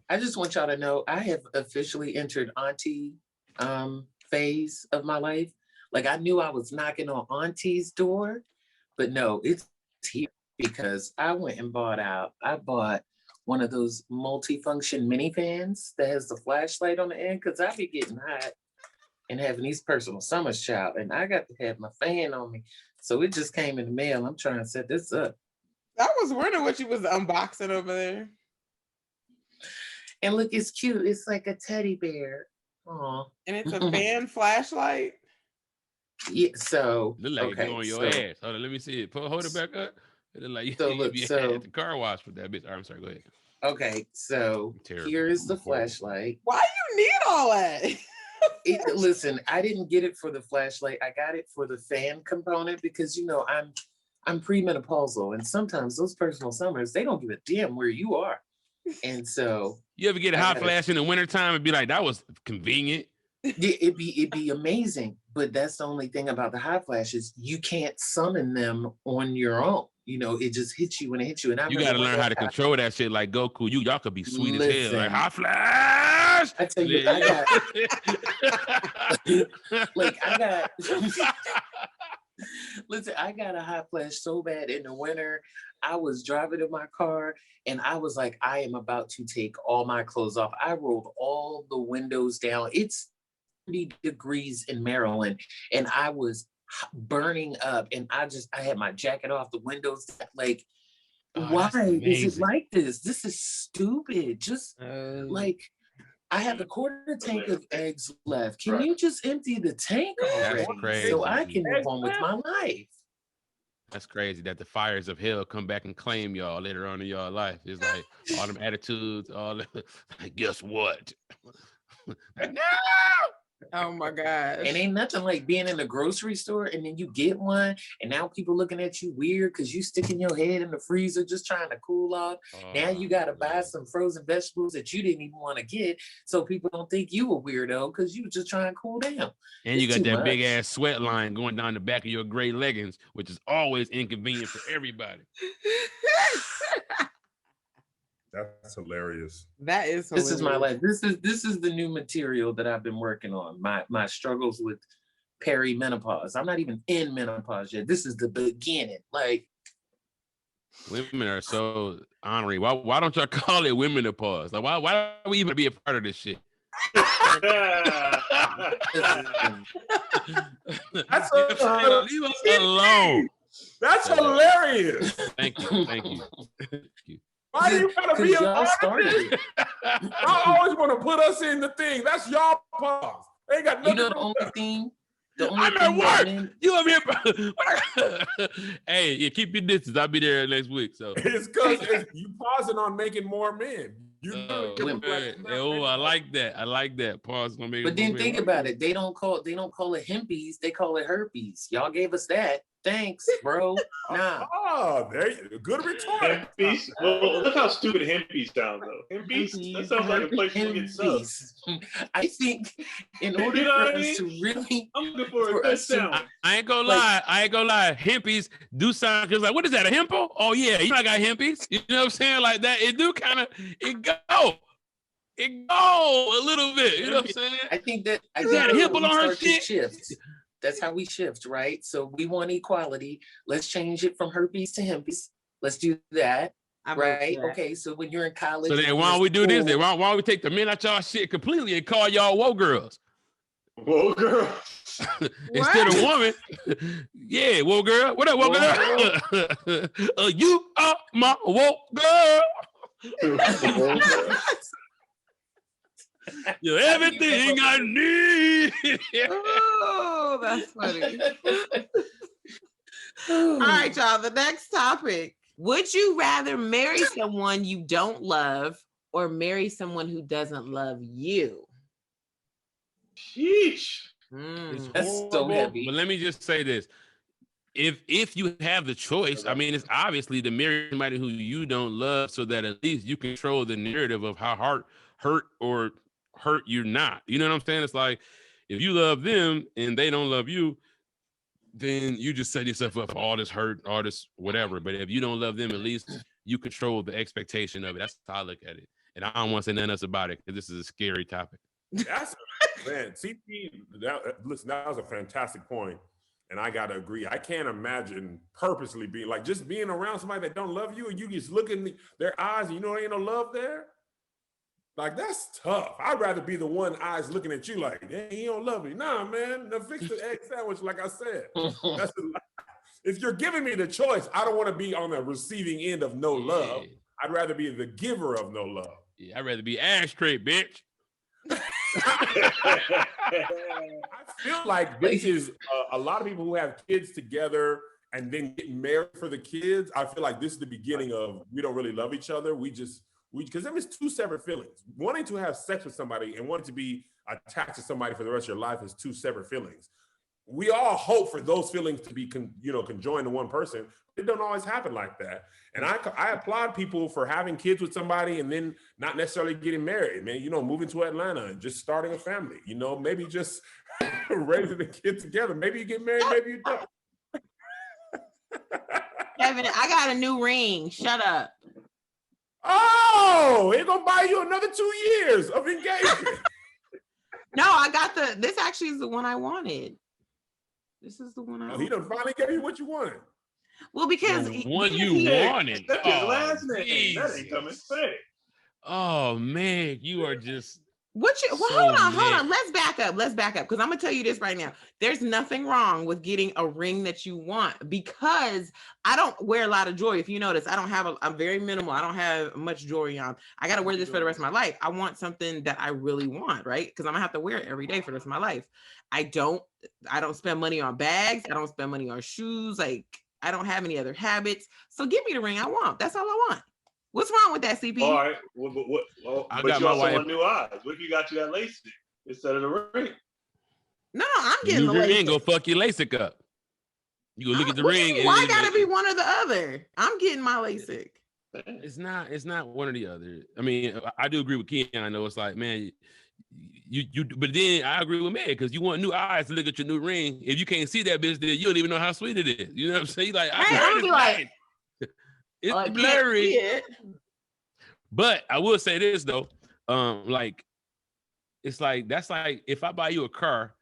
S4: I just want y'all to know I have officially entered auntie phase of my life. Like I knew I was knocking on auntie's door, but no, it's here because I went and I bought one of those multifunction mini fans that has the flashlight on the end because I be getting hot and having these personal summers, child, and I got to have my fan on me. So it just came in the mail. I'm trying to set this up.
S3: I was wondering what you was unboxing over there.
S4: And look, it's cute. It's like a teddy bear. Aw.
S3: And it's a fan flashlight.
S4: Yeah, so
S1: Look like it's on your ass. Hold on, let me see it. Hold it back up. It look like you be at the car wash with that bitch. I'm sorry, go ahead.
S4: Okay, so here is the flashlight.
S3: Why you need all that?
S4: Listen, I didn't get it for the flashlight. I got it for the fan component because I'm premenopausal, and sometimes those personal summers they don't give a damn where you are. And so
S1: you ever get a hot flash in the wintertime and be like, that was convenient?
S4: It'd be amazing, but that's the only thing about the hot flashes. You can't summon them on your own. It just hits you when it hits you. And
S1: you got to learn how to control that shit like Goku. Y'all could be sweet as hell. Like, hot flash!
S4: I tell you, Listen, I got a hot flash so bad in the winter. I was driving in my car and I was like, I am about to take all my clothes off. I rolled all the windows down. It's 30 degrees in Maryland and I was burning up and I had my jacket off, the windows, like, why is it like this? This is stupid. Just like, I have a quarter tank of eggs left. Can you just empty the tank already so I can move on with my life?
S1: That's crazy that the fires of hell come back and claim y'all later on in y'all life. It's like all them attitudes, all that. Like, guess what? Like, no!
S3: Oh my gosh.
S4: And ain't nothing like being in the grocery store and then you get one and now people looking at you weird because you sticking your head in the freezer just trying to cool off. Now you got to buy some frozen vegetables that you didn't even want to get so people don't think you a weirdo because you just trying to cool down.
S1: And you got that big ass sweat line going down the back of your gray leggings, which is always inconvenient for everybody.
S6: That's hilarious.
S3: That is
S4: This is my life.
S3: hilarious.
S4: This is the new material that I've been working on. My struggles with perimenopause. I'm not even in menopause yet. This is the beginning. Like,
S1: Women are so honorary. Why don't y'all call it women to pause? Like why do we even be a part of this shit?
S6: That's
S1: Leave us alone.
S6: That's hilarious.
S1: Thank you.
S6: Why do you gotta be a
S4: y'all
S6: part of
S4: started
S6: this?
S4: it.
S6: Y'all always want to put us in the thing. That's y'all pause. They ain't got
S4: You
S6: nothing
S4: know
S6: to
S4: the
S6: do
S4: only
S6: with
S4: thing. The only
S1: I'm at
S4: thing that
S1: work.
S4: men-
S1: You over here? Hey, yeah, keep your distance. I'll be there next week. So
S6: It's because you pausing on making more men. You
S1: I like that. I like that. Pause.
S4: But then think about it. They don't call it hempies. They call it herpes. Y'all gave us that. Thanks, bro. Nah.
S6: Oh, there you good retort.
S2: Hempies. Well, look how stupid hempies sound, though. Hempies? That sounds like a place you get subs.
S4: I think in order
S2: You know
S4: for
S2: what I
S4: us to
S2: mean?
S4: really,
S2: I'm looking for a
S4: for us to-
S2: touchdown.
S1: I ain't gonna
S4: Like-
S1: lie. I ain't gonna lie. Hempies do sound just like, what is that? A hempo? Oh yeah, you know I got hempies. You know what I'm saying? Like that. It do kind of it go a little bit. You know what I'm saying?
S4: I think that
S1: Is that a
S4: we
S1: hipple on her
S4: start to
S1: shit?
S4: shift. That's how we shift, right? So we want equality. Let's change it from herpes to hempies. Let's do that.
S3: I vote for
S4: Right.
S3: that.
S4: Okay. So when you're in college,
S1: So then
S4: when
S1: why
S4: you're
S1: don't we do this? Then
S4: school-
S1: why don't we take the men out y'all shit completely and call y'all woke girls
S2: Whoa, girl.
S1: instead of woman? Yeah, woke girl. What up, woke girl? You are my woke girl. You're everything I need.
S3: Oh, that's funny. All right, y'all. The next topic. Would you rather marry someone you don't love or marry someone who doesn't love you?
S2: Sheesh.
S1: It's
S4: That's so
S1: horrible,
S4: heavy.
S1: But let me just say this. If you have the choice, I mean, it's obviously to marry somebody who you don't love so that at least you control the narrative of how hurt you're not. You know what I'm saying? It's like if you love them and they don't love you, then you just set yourself up for all this hurt, all this whatever. But if you don't love them, at least you control the expectation of it. That's how I look at it. And I don't want to say nothing else about it because this is a scary topic.
S6: That's man, CP. Listen, that was a fantastic point, and I gotta agree. I can't imagine purposely being like just being around somebody that don't love you, and you just look in their eyes, and you know there ain't no love there. Like that's tough. I'd rather be the one eyes looking at you like, hey, he don't love me. Nah, man, now fix the egg sandwich, like I said. If you're giving me the choice, I don't want to be on the receiving end of no love. I'd rather be the giver of no love.
S1: Yeah, I'd rather be ashtray, bitch.
S6: I feel like this is a lot of people who have kids together and then get married for the kids. I feel like this is the beginning of we don't really love each other. Because there is two separate feelings. Wanting to have sex with somebody and wanting to be attached to somebody for the rest of your life is two separate feelings. We all hope for those feelings to be conjoined to one person. It don't always happen like that. And I applaud people for having kids with somebody and then not necessarily getting married, man. Moving to Atlanta and just starting a family. Maybe just raising a kid together. Maybe you get married, maybe you don't.
S3: Kevin, I got a new ring. Shut up.
S6: Oh, it's gonna buy you another 2 years of engagement.
S3: No, I got this actually is the one I wanted. This is the one I wanted.
S6: He done finally gave you what you wanted.
S3: Well, because
S1: The one you wanted.
S2: That's his last name.
S1: Jesus.
S2: That ain't coming straight.
S1: Oh man, you are just
S3: hold on. Let's back up because I'm gonna tell you this right now. There's nothing wrong with getting a ring that you want because I don't wear a lot of jewelry. If you notice, I'm very minimal. I don't have much jewelry on. I gotta wear this for the rest of my life. I want something that I really want, right? Because I'm gonna have to wear it every day for the rest of my life. I don't spend money on bags. I don't spend money on shoes. Like I don't have any other habits. So give me the ring I want. That's all I want. What's wrong with that, CP?
S2: All right.
S1: I
S2: But
S1: got
S2: you
S1: my
S2: also
S1: wife.
S2: want new eyes. What if you got you that LASIK instead of the ring?
S3: No, I'm getting the
S1: ring.
S3: LASIK.
S1: Go fuck your LASIK up. You go look at the
S3: What you
S1: ring.
S3: mean? Why gotta be one or the other? I'm getting my LASIK.
S1: It's not one or the other. I mean, I do agree with Ken. I know it's like, man, you but then I agree with man because you want new eyes to look at your new ring. If you can't see that bitch, then you don't even know how sweet it is. You know what I'm saying? Like,
S3: Right, I'm gonna be like,
S1: it's
S3: I can't
S1: blurry.
S3: see it.
S1: But I will say this though, like it's like that's like if I buy you a car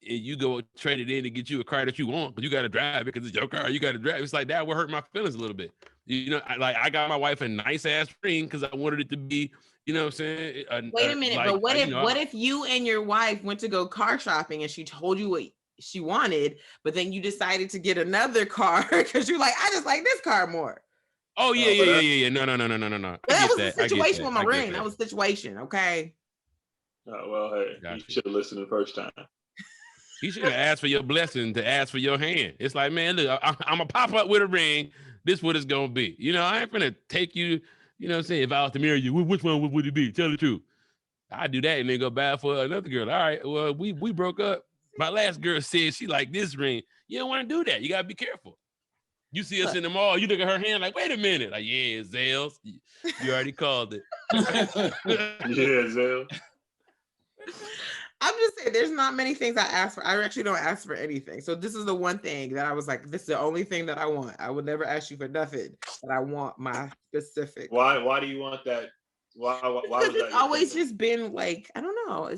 S1: and you go trade it in to get you a car that you want, but you got to drive it because it's your car. You got to drive. It's like that would hurt my feelings a little bit. You know, I got my wife a nice ass ring because I wanted it to be, you know what I'm saying?
S3: Wait a minute, but what if you and your wife went to go car shopping and she told you what she wanted, but then you decided to get another car because you're like, I just like this car more.
S1: Oh yeah. No.
S3: That was the situation with my ring. That was the situation, okay?
S2: Oh, well, hey, you should have listened the first time.
S1: You should have asked for your blessing to ask for your hand. It's like, man, look, I'm gonna pop up with a ring. This what it's gonna be. You know, I ain't gonna take you. You know what I'm saying? If I was to marry you, which one would it be? Tell the truth. I do that and then go bad for another girl. All right, well, we broke up. My last girl said she like this ring. You don't want to do that. You gotta be careful. You see us in the mall, you look at her hand like, wait a minute. Like, yeah, Zales. You already called it.
S2: Yeah, Zales.
S3: I'm just saying, there's not many things I ask for. I actually don't ask for anything. So this is the one thing that I was like, this is the only thing that I want. I would never ask you for nothing, but I want my specific.
S2: Why do you want that? Why
S3: because it's always just been like, I don't know.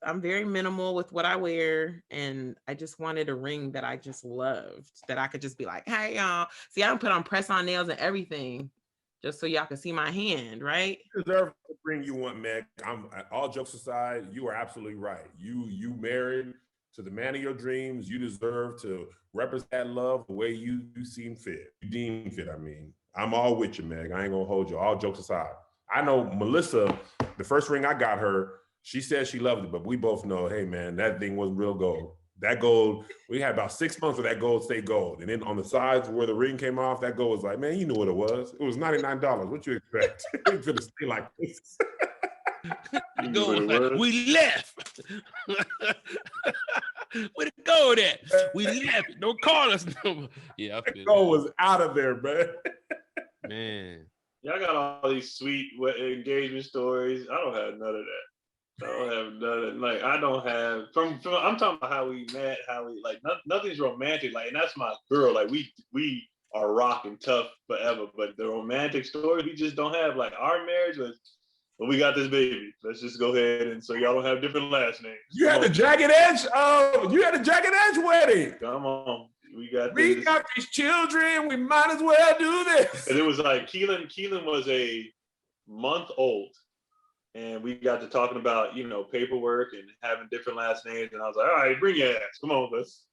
S3: I'm very minimal with what I wear, and I just wanted a ring that I just loved, that I could just be like, hey y'all. See, I don't put on press-on nails and everything, just so y'all can see my hand, right?
S6: You deserve the ring you want, Meg. All jokes aside, you are absolutely right. You married to the man of your dreams. You deserve to represent love the way you seem fit. You deem fit, I mean. I'm all with you, Meg. I ain't gonna hold you. All jokes aside. I know Melissa, the first ring I got her, she said she loved it, but we both know, hey man, that thing wasn't real gold. That gold, we had about 6 months of that gold stay gold. And then on the sides where the ring came off, that gold was like, man, you knew what it was. It was $99. What you expect? It's gonna stay like this.
S1: The gold was like, we left. Where the gold at? We left. Don't call us no more. Yeah,
S6: the gold was out of there, man.
S1: Man.
S2: Y'all got all these sweet engagement stories. I don't have none of that. I don't have none of, like, I don't have from I'm talking about how we met, how we like nothing's romantic, like, and that's my girl. Like we are rocking tough forever, but the romantic story we just don't have. Like our marriage was, well, we got this baby. Let's just go ahead and so y'all don't have different last names.
S6: You had the jagged edge. Oh, you had a jagged edge wedding.
S2: Come on. We got
S6: these children. We might as well do this.
S2: And it was like Keelan was a month old, and we got to talking about, you know, paperwork and having different last names. And I was like, all right, bring your ass. Come on, let's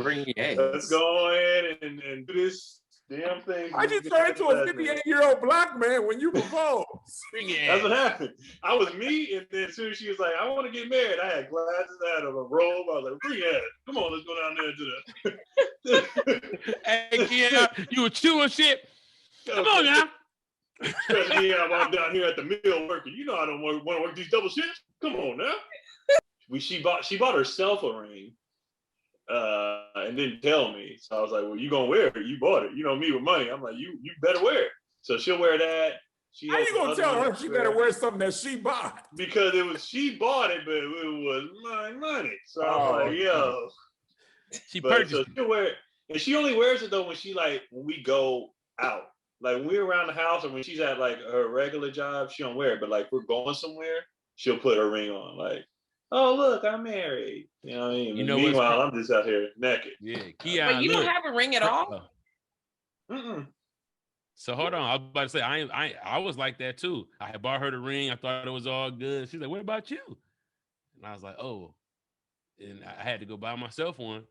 S4: bring your ass.
S2: Let's go ahead and do this damn thing.
S6: I just turned into a 58-year-old black man when you proposed.
S2: That's what happened. I was me, and then as soon as she was like, I want to get married, I had glasses, I had a robe. I was like, bring your ass. Come on, let's go down there to the.
S1: Hey, yeah, you were chewing shit. Come on now.
S2: Especially I'm down here at the mill working. You know I don't want to work these double shifts. Come on now. She bought herself a ring. And didn't tell me. So I was like, well, you gonna wear it. You bought it. You know me with money. I'm like, you better wear it. So she'll wear that.
S6: How you gonna tell her she better wear something that she bought?
S2: Because she bought it, but it was my money. So I was like, yo.
S1: She purchased
S2: so she'll wear it. And she only wears it though when we go out. Like when we're around the house or when she's at like her regular job, she don't wear it. But like we're going somewhere, she'll put her ring on. Like, oh look, I'm married. You know what I mean?
S1: You know,
S2: meanwhile, I'm just out here naked.
S1: Yeah,
S3: but you don't have a ring at all?
S2: Mm-mm.
S1: So hold on, I was about to say I was like that too. I had bought her the ring. I thought it was all good. She's like, "What about you?" And I was like, "Oh," and I had to go buy myself one.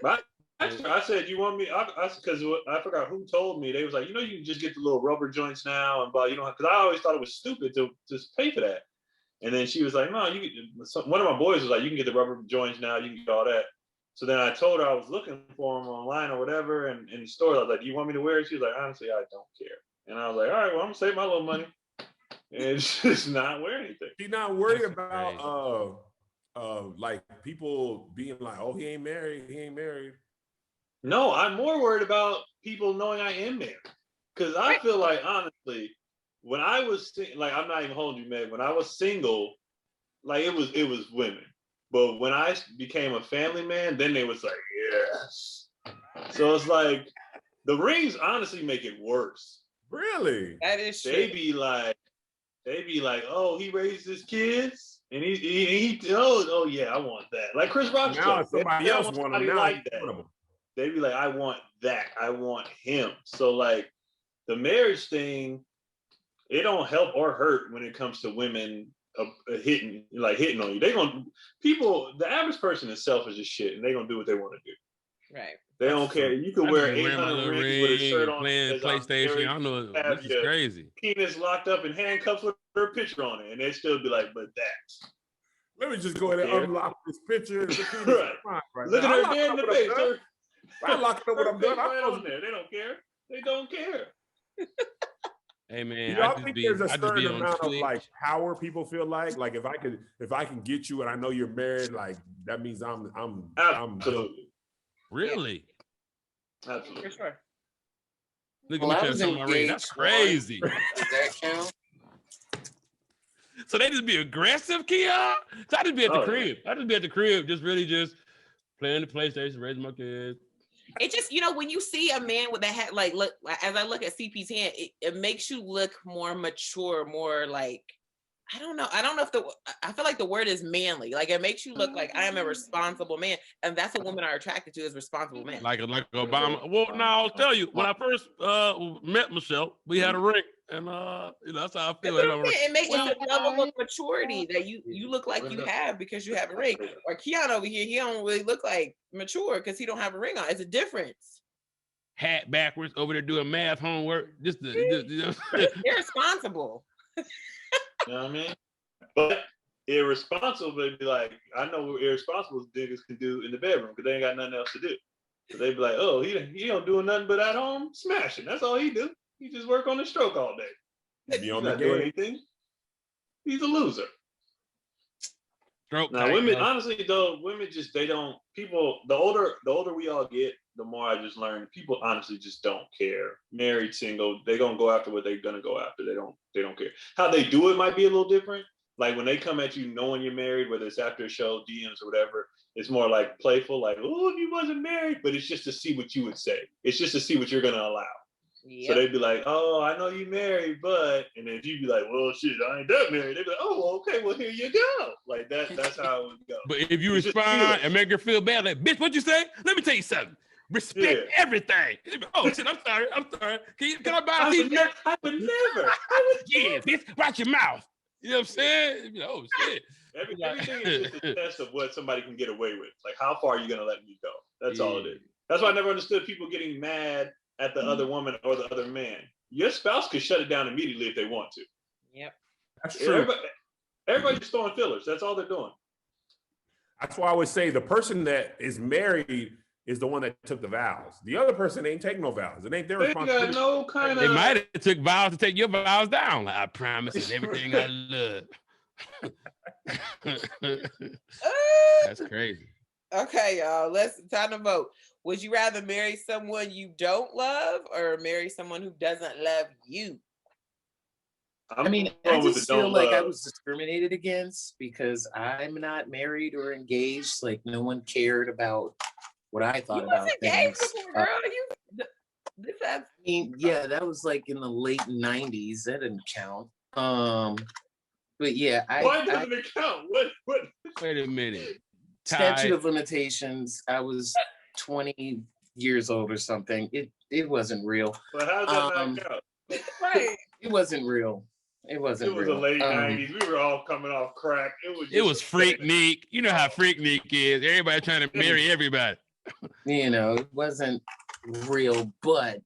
S2: I said, "You want me?" Because I forgot who told me. They was like, "You know, you can just get the little rubber joints now and buy. You know, because I always thought it was stupid to just pay for that." And then she was like, "No, you can." One of my boys was like, "You can get the rubber joints now. You can get all that." So then I told her I was looking for them online or whatever, and in the store, I was like, "Do you want me to wear it?" She was like, "Honestly, I don't care." And I was like, "All right, well, I'm gonna save my little money and just not wear anything."
S6: She's not worried about like people being like, "Oh, he ain't married. He ain't married."
S2: No, I'm more worried about people knowing I am married, because I feel like honestly, when I was like, I'm not even holding you, Meg. When I was single, like it was women. But when I became a family man, then they was like, yes. So it's like, The rings honestly make it worse.
S6: Really?
S3: That is true.
S2: They be like, oh, he raised his kids, and he oh yeah, I want that. Like Chris Rock's
S6: Now
S2: joke.
S6: somebody else want them. Now
S2: like that. They be like, I want that. I want him. So like the marriage thing, it don't help or hurt when it comes to women hitting on you. The average person is selfish as shit, and they gonna do what they want to do.
S3: Right.
S2: They don't care. You can wear 800 rings with a shirt on,
S1: playing PlayStation. I know this is crazy.
S2: Penis locked up in handcuffs with her picture on it, and they still be like, "But that."
S6: Let me just go ahead and unlock this picture.
S2: Right. Look at her dead in the face.
S6: I lock it up when I'm done.
S2: On there. They don't care. They don't care.
S1: Hey man,
S6: y'all think there's a certain amount of
S1: Twitch.
S6: like power people feel like if I can get you and I know you're married, like that means I'm
S2: Absolutely.
S1: Really?
S2: Absolutely.
S3: For sure.
S1: Look at me trying to show my ring. That's crazy.
S4: Does that count?
S1: So they just be aggressive, Keon? So I just be at the crib. I just be at the crib, just playing the PlayStation, raising my kids.
S3: It just, when you see a man with that hat, like, look, as I look at CP's hand, it makes you look more mature, more like, I don't know if I feel like the word is manly. Like it makes you look like I am a responsible man. And that's what women are attracted to, is responsible men.
S1: Like Obama. Well, now I'll tell you, when I first met Michelle, we had a ring. And that's how I feel.
S3: It makes you a level of maturity that you look like you have because you have a ring. Or Keon over here, he don't really look like mature because he don't have a ring on. It's a difference.
S1: Hat backwards, over there doing math homework.
S3: Irresponsible.
S2: You know what I mean? But irresponsible, they'd be like, I know what irresponsible niggas can do in the bedroom because they ain't got nothing else to do. So they'd be like, oh, he don't do nothing but at home smashing. That's all he do. He just work on the stroke all day. He's not doing anything. He's a loser.
S1: Stroke.
S2: Now, women, honestly, though, women just, the older we all get, the more I just learn, people honestly just don't care. Married, single, they gonna go after what they're gonna go after. They don't care. How they do it might be a little different. Like when they come at you knowing you're married, whether it's after a show, DMs or whatever, it's more like playful, like, oh, if you wasn't married, but it's just to see what you would say. It's just to see what you're gonna allow. Yep. So they'd be like, oh, I know you married, but, and then if you'd be like, well, shit, I ain't that married. They'd be like, oh, okay, well, here you go. Like that's how it would go.
S1: But if you respond and make her feel bad, like, bitch, what you say? Let me tell you something. Respect everything. Oh shit, I'm sorry. Can I buy a t-shirt?
S2: I would never.
S1: Yeah, bitch, watch your mouth. You know what I'm saying? Oh shit.
S2: Everything is just a test of what somebody can get away with. Like, how far are you gonna let me go? That's all it is. That's why I never understood people getting mad at the other woman or the other man. Your spouse could shut it down immediately if they want to.
S3: Yep.
S6: That's true.
S2: Everybody's just throwing fillers. That's all they're doing.
S6: That's why I would say the person that is married is the one that took the vows. The other person ain't take no vows. It ain't their responsibility.
S1: They might have took vows to take your vows down. Like, I promise and everything I love. That's crazy.
S3: Okay, y'all. Time to vote. Would you rather marry someone you don't love or marry someone who doesn't love you?
S4: I mean, I just feel like I was discriminated against because I'm not married or engaged. Like no one cared about what I thought about things.
S3: Girl.
S4: I mean, yeah, that was like in the late 90s. That didn't count. But yeah,
S2: why doesn't it count? What?
S1: Wait a minute.
S4: Statute of limitations. I was 20 years old or something. It wasn't real.
S2: But how does that not count?
S3: Right.
S4: It wasn't real. It wasn't real.
S2: It was the late 90s. We were all coming off crack.
S1: It was Freaknik. You know how Freaknik is. Everybody trying to marry everybody.
S4: You know, it wasn't real, but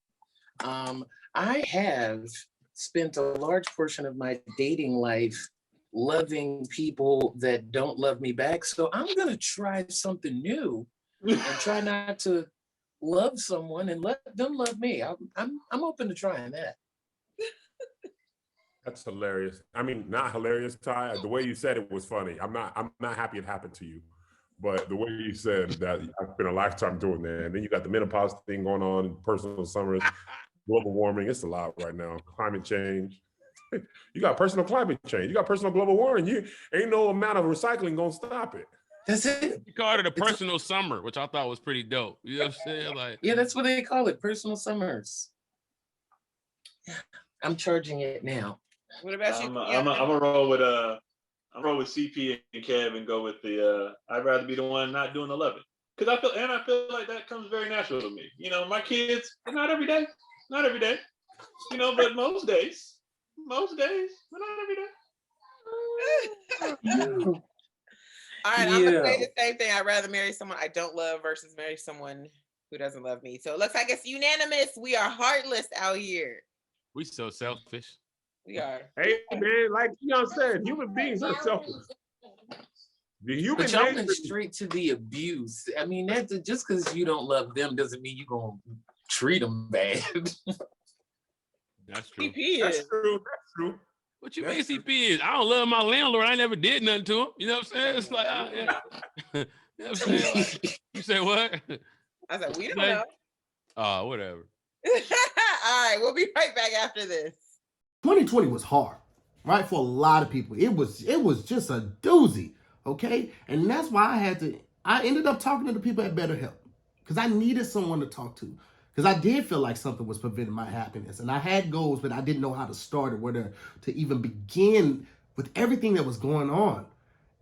S4: I have spent a large portion of my dating life loving people that don't love me back. So I'm gonna try something new and try not to love someone and let them love me. I'm open to trying that.
S6: That's hilarious. I mean, not hilarious, Ty. The way you said it was funny. I'm not happy it happened to you. But the way you said that, I've spent a lifetime doing that. And then you got the menopause thing going on, personal summers, global warming. It's a lot right now. Climate change. You got personal climate change. You got personal global warming. You ain't no amount of recycling gonna stop it.
S4: That's it.
S1: You called it a personal summer, which I thought was pretty dope. You know what I'm saying? Like,
S4: Yeah, that's what they call it, personal summers. I'm charging it now.
S3: What about you?
S2: I'm a roll with CP and Kev and go with the I'd rather be the one not doing 11. Because I feel like that comes very natural to me. You know, my kids, not every day. You know, but most days, but not every day.
S3: All right, I'm gonna say the same thing. I'd rather marry someone I don't love versus marry someone who doesn't love me. So it looks like it's unanimous. We are heartless out here.
S1: we so selfish.
S3: We are.
S6: Hey man, like Keon said, human beings are selfish. The human
S4: But y'all
S6: nature.
S4: went straight to the abuse. I mean, that's just because you don't love them doesn't mean you're gonna treat them bad.
S1: That's true.
S6: That's true.
S1: What you mean CP is? I don't love my landlord. I never did nothing to him. You know what I'm saying? It's like, yeah. You know what I'm saying? Like, you say what?
S3: I said, we don't know.
S1: Oh, whatever.
S3: All right, we'll be right back after this.
S5: 2020 was hard, right? For a lot of people. It was just a doozy, okay? And that's why I ended up talking to the people at BetterHelp because I needed someone to talk to. Because I did feel like something was preventing my happiness. And I had goals, but I didn't know how to start or where to even begin with everything that was going on.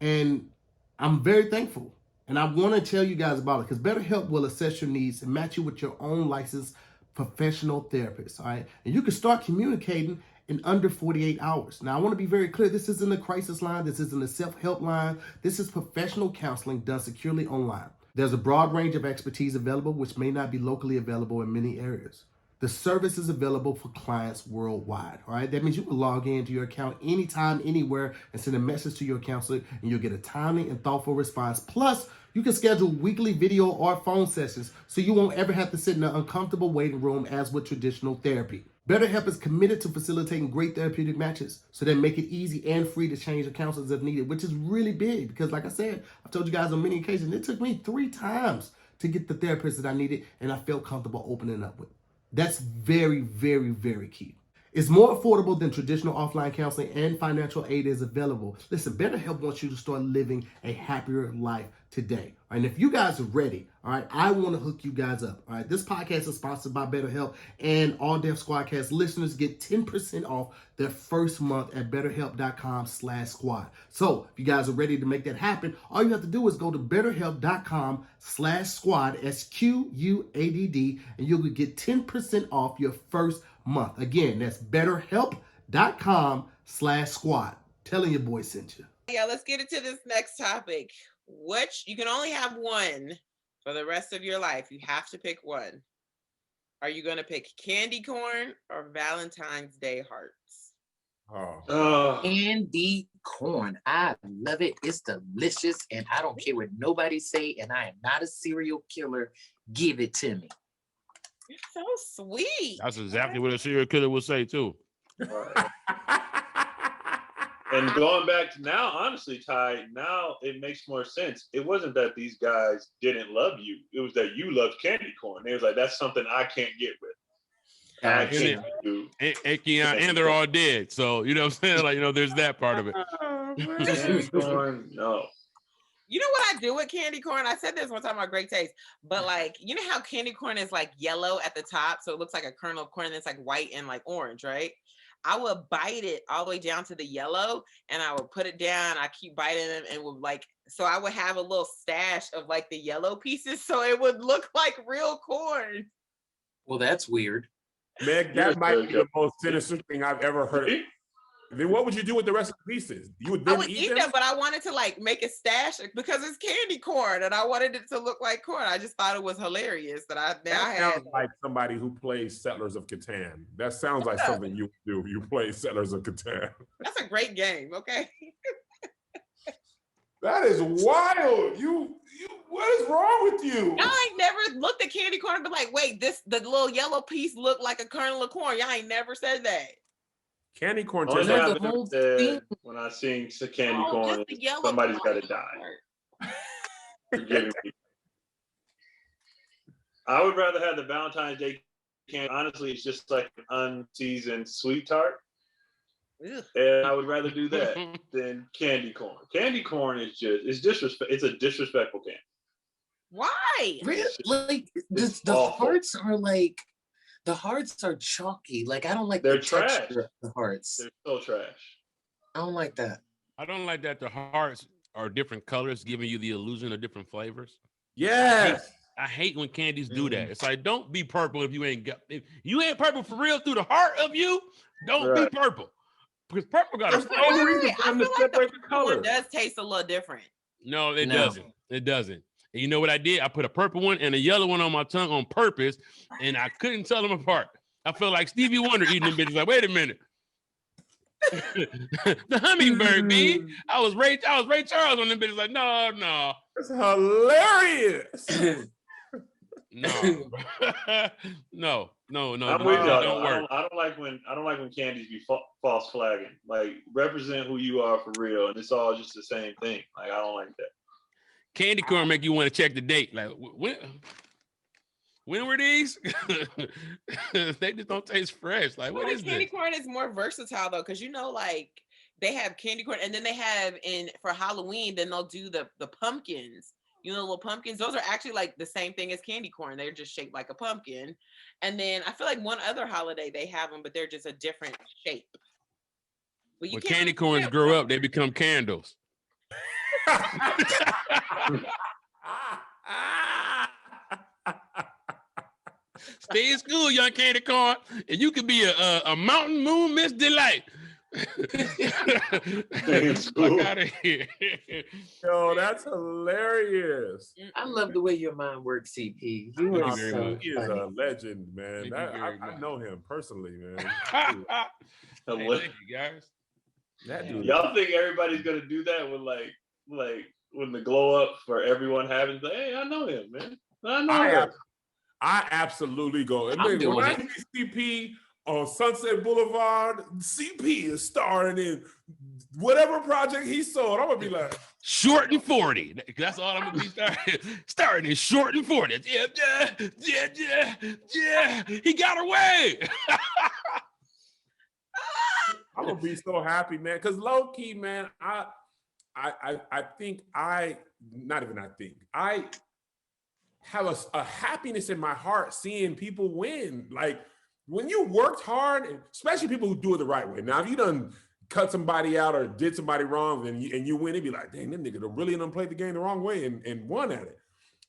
S5: And I'm very thankful. And I want to tell you guys about it because BetterHelp will assess your needs and match you with your own licensed professional therapist, all right? And you can start communicating in under 48 hours. Now, I want to be very clear. This isn't a crisis line. This isn't a self-help line. This is professional counseling done securely online. There's a broad range of expertise available, which may not be locally available in many areas. The service is available for clients worldwide, all right? That means you can log into your account anytime, anywhere, and send a message to your counselor, and you'll get a timely and thoughtful response. Plus, you can schedule weekly video or phone sessions, so you won't ever have to sit in an uncomfortable waiting room as with traditional therapy. BetterHelp is committed to facilitating great therapeutic matches, so they make it easy and free to change your counselors if needed, which is really big because, like I said, I've told you guys on many occasions, it took me 3 times to get the therapist that I needed and I felt comfortable opening up with. That's very, very, very key. It's more affordable than traditional offline counseling and financial aid is available. Listen, BetterHelp wants you to start living a happier life today. All right, and if you guys are ready, all right, I want to hook you guys up. All right, this podcast is sponsored by BetterHelp, and All Deaf SquADcast listeners get 10% off their first month at betterhelp.com/squad. So if you guys are ready to make that happen, all you have to do is go to betterhelp.com/squad, SQUADD, and you'll get 10% off your first month. Again, that's betterhelp.com/squad. Telling your boy sent you.
S3: Yeah, let's get into this next topic. You can only have one for the rest of your life. You have to pick one. Are you going to pick candy corn or Valentine's Day hearts?
S4: Candy corn. I love it. It's delicious. And I don't care what nobody say. And I am not a serial killer. Give it to me.
S3: It's so sweet.
S1: That's exactly what a serial killer would say too.
S2: And going back to now, honestly, Ty, now it makes more sense. It wasn't that these guys didn't love you. It was that you loved candy corn. They was like, that's something I can't get with. I can't do.
S1: And they're all dead. So, you know what I'm saying? Like, you know, there's that part of it.
S2: Candy corn, no.
S3: You know what I do with candy corn? I said this one time about great taste, but like, you know how candy corn is like yellow at the top? So it looks like a kernel of corn that's like white and like orange, right? I would bite it all the way down to the yellow and I would put it down. I keep biting them and would like, so I would have a little stash of like the yellow pieces. So it would look like real corn.
S4: Well, that's weird.
S6: Meg, that might be the most sinister thing I've ever heard. Then what would you do with the rest of the pieces? You would then
S3: I would eat them, but I wanted to like make a stash because it's candy corn and I wanted it to look like corn. I just thought it was hilarious that
S6: sounds like somebody who plays Settlers of Catan. That sounds like something you would do if you play Settlers of Catan.
S3: That's a great game, okay?
S6: That is wild. You what is wrong with you?
S3: Y'all ain't never looked at candy corn and be like, wait, the little yellow piece looked like a kernel of corn. Y'all ain't never said that.
S6: Candy corn
S2: tastes
S6: tastes
S2: like when I sing candy corn, somebody's got to die. Forgive me. I would rather have the Valentine's Day candy. Honestly, it's just like an unseasoned sweet tart.
S3: Ugh.
S2: And I would rather do that than candy corn. Candy corn is it's disrespect. It's a disrespectful candy.
S3: Why?
S4: Really? Like the hearts are like the hearts are chalky. Like I don't like
S2: They're
S4: the
S2: trash.
S4: texture of the hearts.
S2: They're so trash.
S4: I don't like that.
S1: I don't like that the hearts are different colors, giving you the illusion of different flavors.
S6: Yes.
S1: I hate when candies do that. It's like, don't be purple if you ain't got. If you ain't purple for real through the heart of you, don't be purple. Because purple got a
S6: There's no reason for them to separate the color.
S3: It does taste a little different.
S1: No, it doesn't. It doesn't. And you know what I did? I put a purple one and a yellow one on my tongue on purpose, and I couldn't tell them apart. I felt like Stevie Wonder eating them bitches. Like, wait a minute. The hummingbird bee. I was Ray Charles on them bitches. Like, no.
S6: It's hilarious.
S1: No.
S2: I'm with y'all. Don't work. I don't like when candies be false flagging. Like, represent who you are for real, and it's all just the same thing. Like, I don't like that.
S1: Candy corn make you want to check the date. Like, when were these? They just don't taste fresh. Like, what is
S3: candy
S1: this?
S3: corn is more versatile though, because like they have candy corn, and then they have for Halloween. Then they'll do the pumpkins. You know, little pumpkins. Those are actually like the same thing as candy corn. They're just shaped like a pumpkin. And then I feel like one other holiday they have them, but they're just a different shape. But
S1: when candy corns grow up, they become candles. Stay in school, young candy corn, and you could be a mountain moon Miss Delight. Fuck out of here.
S6: Yo, that's hilarious.
S4: I love the way your mind works, CP. He
S6: is a legend, man. I know him personally, man.
S1: Thank you, guys.
S6: That dude.
S2: Y'all think everybody's gonna do that with like when the glow up for everyone happens? Like, hey, I know him, man. I know him.
S6: I absolutely go. When I see CP on Sunset Boulevard, CP is starring in whatever project he sold. I'm gonna be like,
S1: Short and 40. That's all I'm gonna be starting in Short and 40. Yeah. He got away.
S6: I'm gonna be so happy, man. Because low key, man, I have a happiness in my heart seeing people win. Like when you worked hard, and especially people who do it the right way. Now, if you done cut somebody out or did somebody wrong and you win, it'd be like, dang, them nigga really done played the game the wrong way and won at it.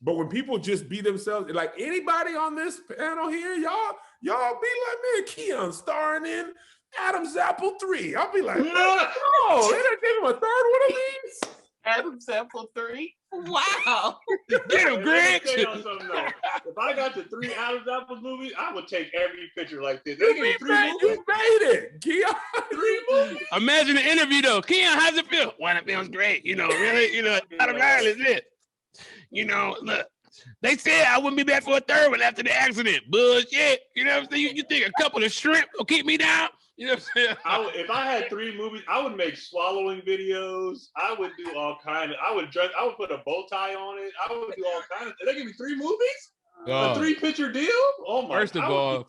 S6: But when people just be themselves, like anybody on this panel here, y'all be like, man, Keon starring in Adam's Apple 3. I'll be like, oh, they done gave him a third one of these?
S4: Adam's Apple 3?
S3: Wow.
S1: Get him, Greg.
S2: If I got the 3 Adam's Apple movies, I would take every picture like this.
S6: You made it, Keon.
S2: 3 movies.
S1: Imagine the interview though. Keon, how's it feel? Well, it feels great. Really, Adam Ireland is it. Look, they said I wouldn't be back for a third one after the accident. Bullshit. You know what I'm saying? You think a couple of shrimp will keep me down? You know what I'm saying?
S2: If I had 3 movies, I would make swallowing videos. I would do all kind of. I would put a bow tie on it. I would do all kind of. They give me 3 movies, a 3-picture deal. Oh my!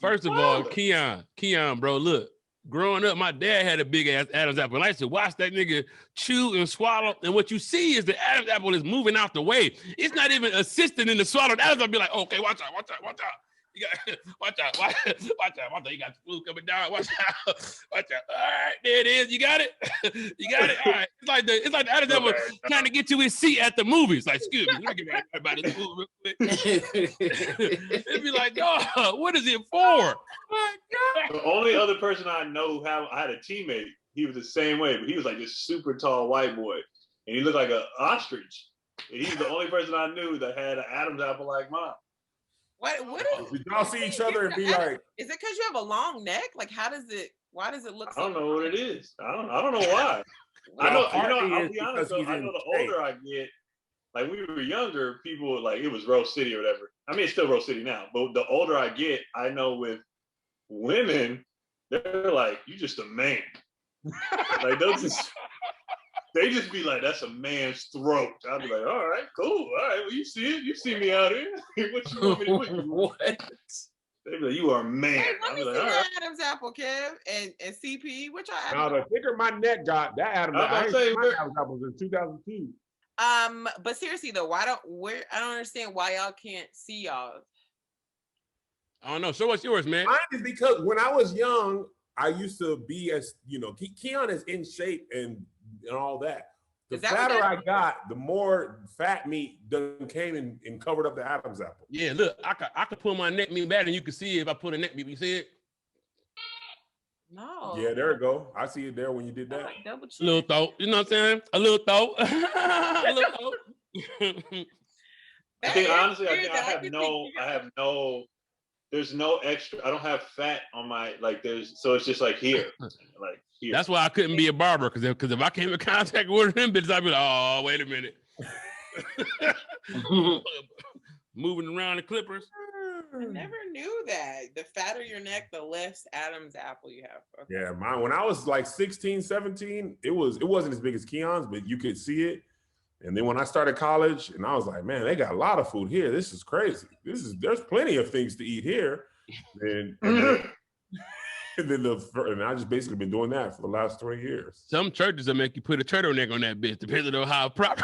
S1: First of all, Keon, bro, look. Growing up, my dad had a big ass Adam's apple. And I used to watch that nigga chew and swallow. And what you see is the Adam's apple is moving out the way. It's not even assisting in the swallow. Adam's apple be like, okay, watch out. You got watch out. You got the flu coming down. Watch out. All right, there it is. You got it. All right. It's like the Adam's apple trying to get to his seat at the movies. Like, excuse me, let me get everybody this food real quick. It'd be like, oh, what is it for? My God.
S2: The only other person I know I had a teammate. He was the same way, but he was like this super tall white boy, and he looked like an ostrich. And he's the only person I knew that had an Adam's apple like mine.
S6: Did y'all see each other and be like?
S3: Is it because you have a long neck? Like, why does it look?
S2: I don't know what it is. I don't know why. I'll be honest though. I know the older I get, like when we were younger, people like it was Rose City or whatever. I mean, it's still Rose City now, but the older I get, I know with women, they're like, you just a man. Like they just be like, that's a man's throat. I'll be like, all right, cool. All right, well, you see it. You see me out here. What you want me to do?
S4: What?
S2: They be like, you are a man.
S3: Hey, let
S2: I
S3: me
S2: be
S3: see
S2: like, all right.
S3: that Adam's apple, Kev, and CP. Which are
S6: Now the thicker my neck got, that Adam's
S2: I was about
S6: apple.
S2: to say,
S6: My Adam's apple was in 2002.
S3: But seriously though, I don't understand why y'all can't see y'all.
S1: I don't know. So what's yours, man?
S6: Mine is because when I was young, I used to be as Keon is in shape and all that. The fatter I got, the more fat meat done came and covered up the Adam's apple.
S1: Yeah, look, I could pull my neck meat back and you can see it if I put a neck meat. You see it?
S3: No.
S6: Yeah, there it go. I see it there when you did that.
S3: Like double check.
S1: A little thought, you know what I'm saying? A little thought. A little thought.
S2: I think honestly, I have no, there's no extra, I don't have fat on my, like so it's just like here. Like here.
S1: That's why I couldn't be a barber, because if I came in contact with them bitches, I'd be like, oh, wait a minute. Moving around the clippers.
S3: I never knew that. The fatter your neck, the less Adam's apple you have. Okay.
S6: Yeah, mine, when I was like 16, 17, it wasn't as big as Keon's, but you could see it. And then when I started college, and I was like, man, they got a lot of food here. This is crazy. There's plenty of things to eat here. And I just basically been doing that for the last 20 years.
S1: Some churches will make you put a turtleneck on that bitch, depending on how proper.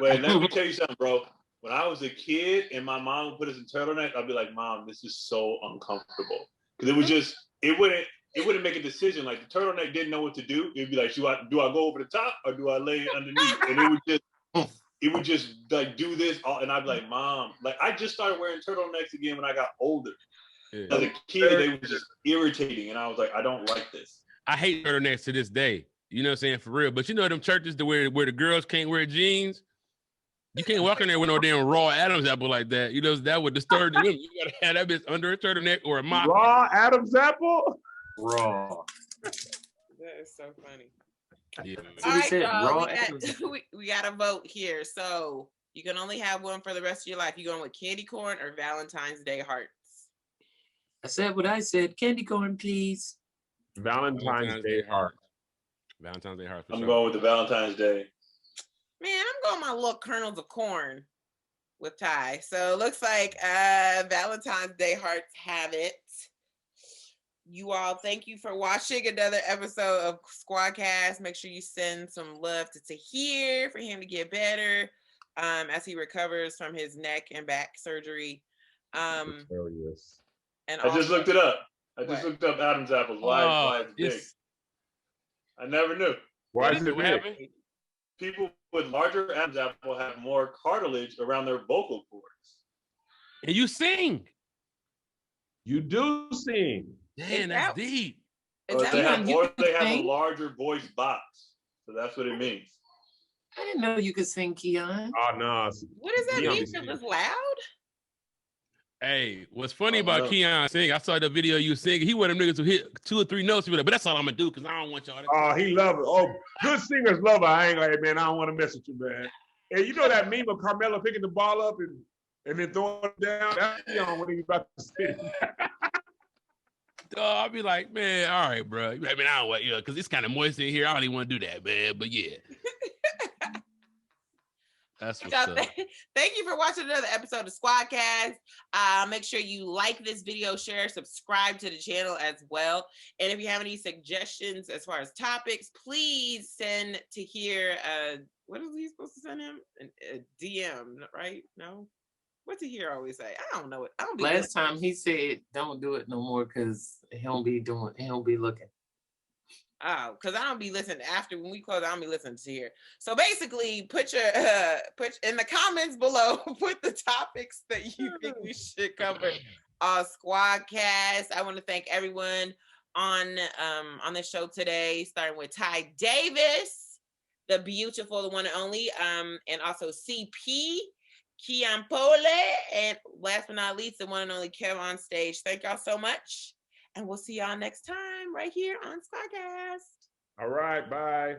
S2: Wait, let me tell you something, bro. When I was a kid and my mom would put us in turtleneck, I'd be like, Mom, this is so uncomfortable. Because it wouldn't make a decision. Like the turtleneck didn't know what to do. It'd be like, do I go over the top or do I lay underneath? And it would just like do this. And I'd be like, Mom, like I just started wearing turtlenecks again when I got older. Yeah. As a kid, they were just irritating. And I was like, I don't like this.
S1: I hate turtlenecks to this day. You know what I'm saying? For real. But you know them churches where the girls can't wear jeans? You can't walk in there with no damn raw Adam's apple like that. You know, that would disturb them. You gotta have that bitch under a turtleneck or a mop.
S6: Raw Adam's apple?
S4: Raw.
S3: That is so funny.
S1: Yeah,
S3: all right, y'all, we got to vote here. So you can only have one for the rest of your life. You going with candy corn or Valentine's Day hearts?
S4: I said what I said. Candy corn, please.
S6: Valentine's Day heart.
S1: Valentine's Day heart.
S2: I'm going with the Valentine's Day.
S3: Man, I'm going my little kernels of corn with Ty. So it looks like Valentine's Day hearts have it. You all, thank you for watching another episode of SquADcast. Make sure you send some love to Tahir for him to get better as he recovers from his neck and back surgery. And
S2: I just looked it up. I just looked up Adam's apples. Why it's big? I never knew.
S6: Why is it big?
S2: People with larger Adam's apple have more cartilage around their vocal cords.
S1: And you sing.
S6: You do sing.
S1: Damn, that's deep.
S2: They have a larger voice box. So that's what it means.
S4: I didn't know you could sing, Keon.
S6: Oh, no.
S3: What does that mean? Is it loud?
S1: Hey, what's funny about Keon singing, I saw the video you singing. He one of them niggas who hit 2 or 3 notes, but that's all I'm gonna do because I don't want y'all to.
S6: Oh, he love it. Oh, good singers love it. I ain't like, man, I don't want to mess with you, man. And you know that meme of Carmelo picking the ball up and then throwing it down? That's Keon when he's about to sing.
S1: I'll be like, man, all right, bro. I mean, I don't want you, because it's kind of moist in here. I don't even want to do that, man. But yeah. That's what's up.
S3: Thank you for watching another episode of SquADcast. Make sure you like this video, share, subscribe to the channel as well. And if you have any suggestions as far as topics, please send to here. What is he supposed to send him? A DM, right? No? What's he here always say? I don't know it.
S4: Last time he said, "Don't do it no more," because he don't be looking.
S3: Oh, because I don't be listening after when we close. I don't be listening to here. So basically, put in the comments below. Put the topics that you think we should cover on SquADcast. I want to thank everyone on the show today, starting with Ty Davis, the beautiful, the one and only, and also CP, Keon Pole, and last but not least, the one and only Kev on stage. Thank y'all so much. And we'll see y'all next time right here on SquADcast.
S6: All right, bye.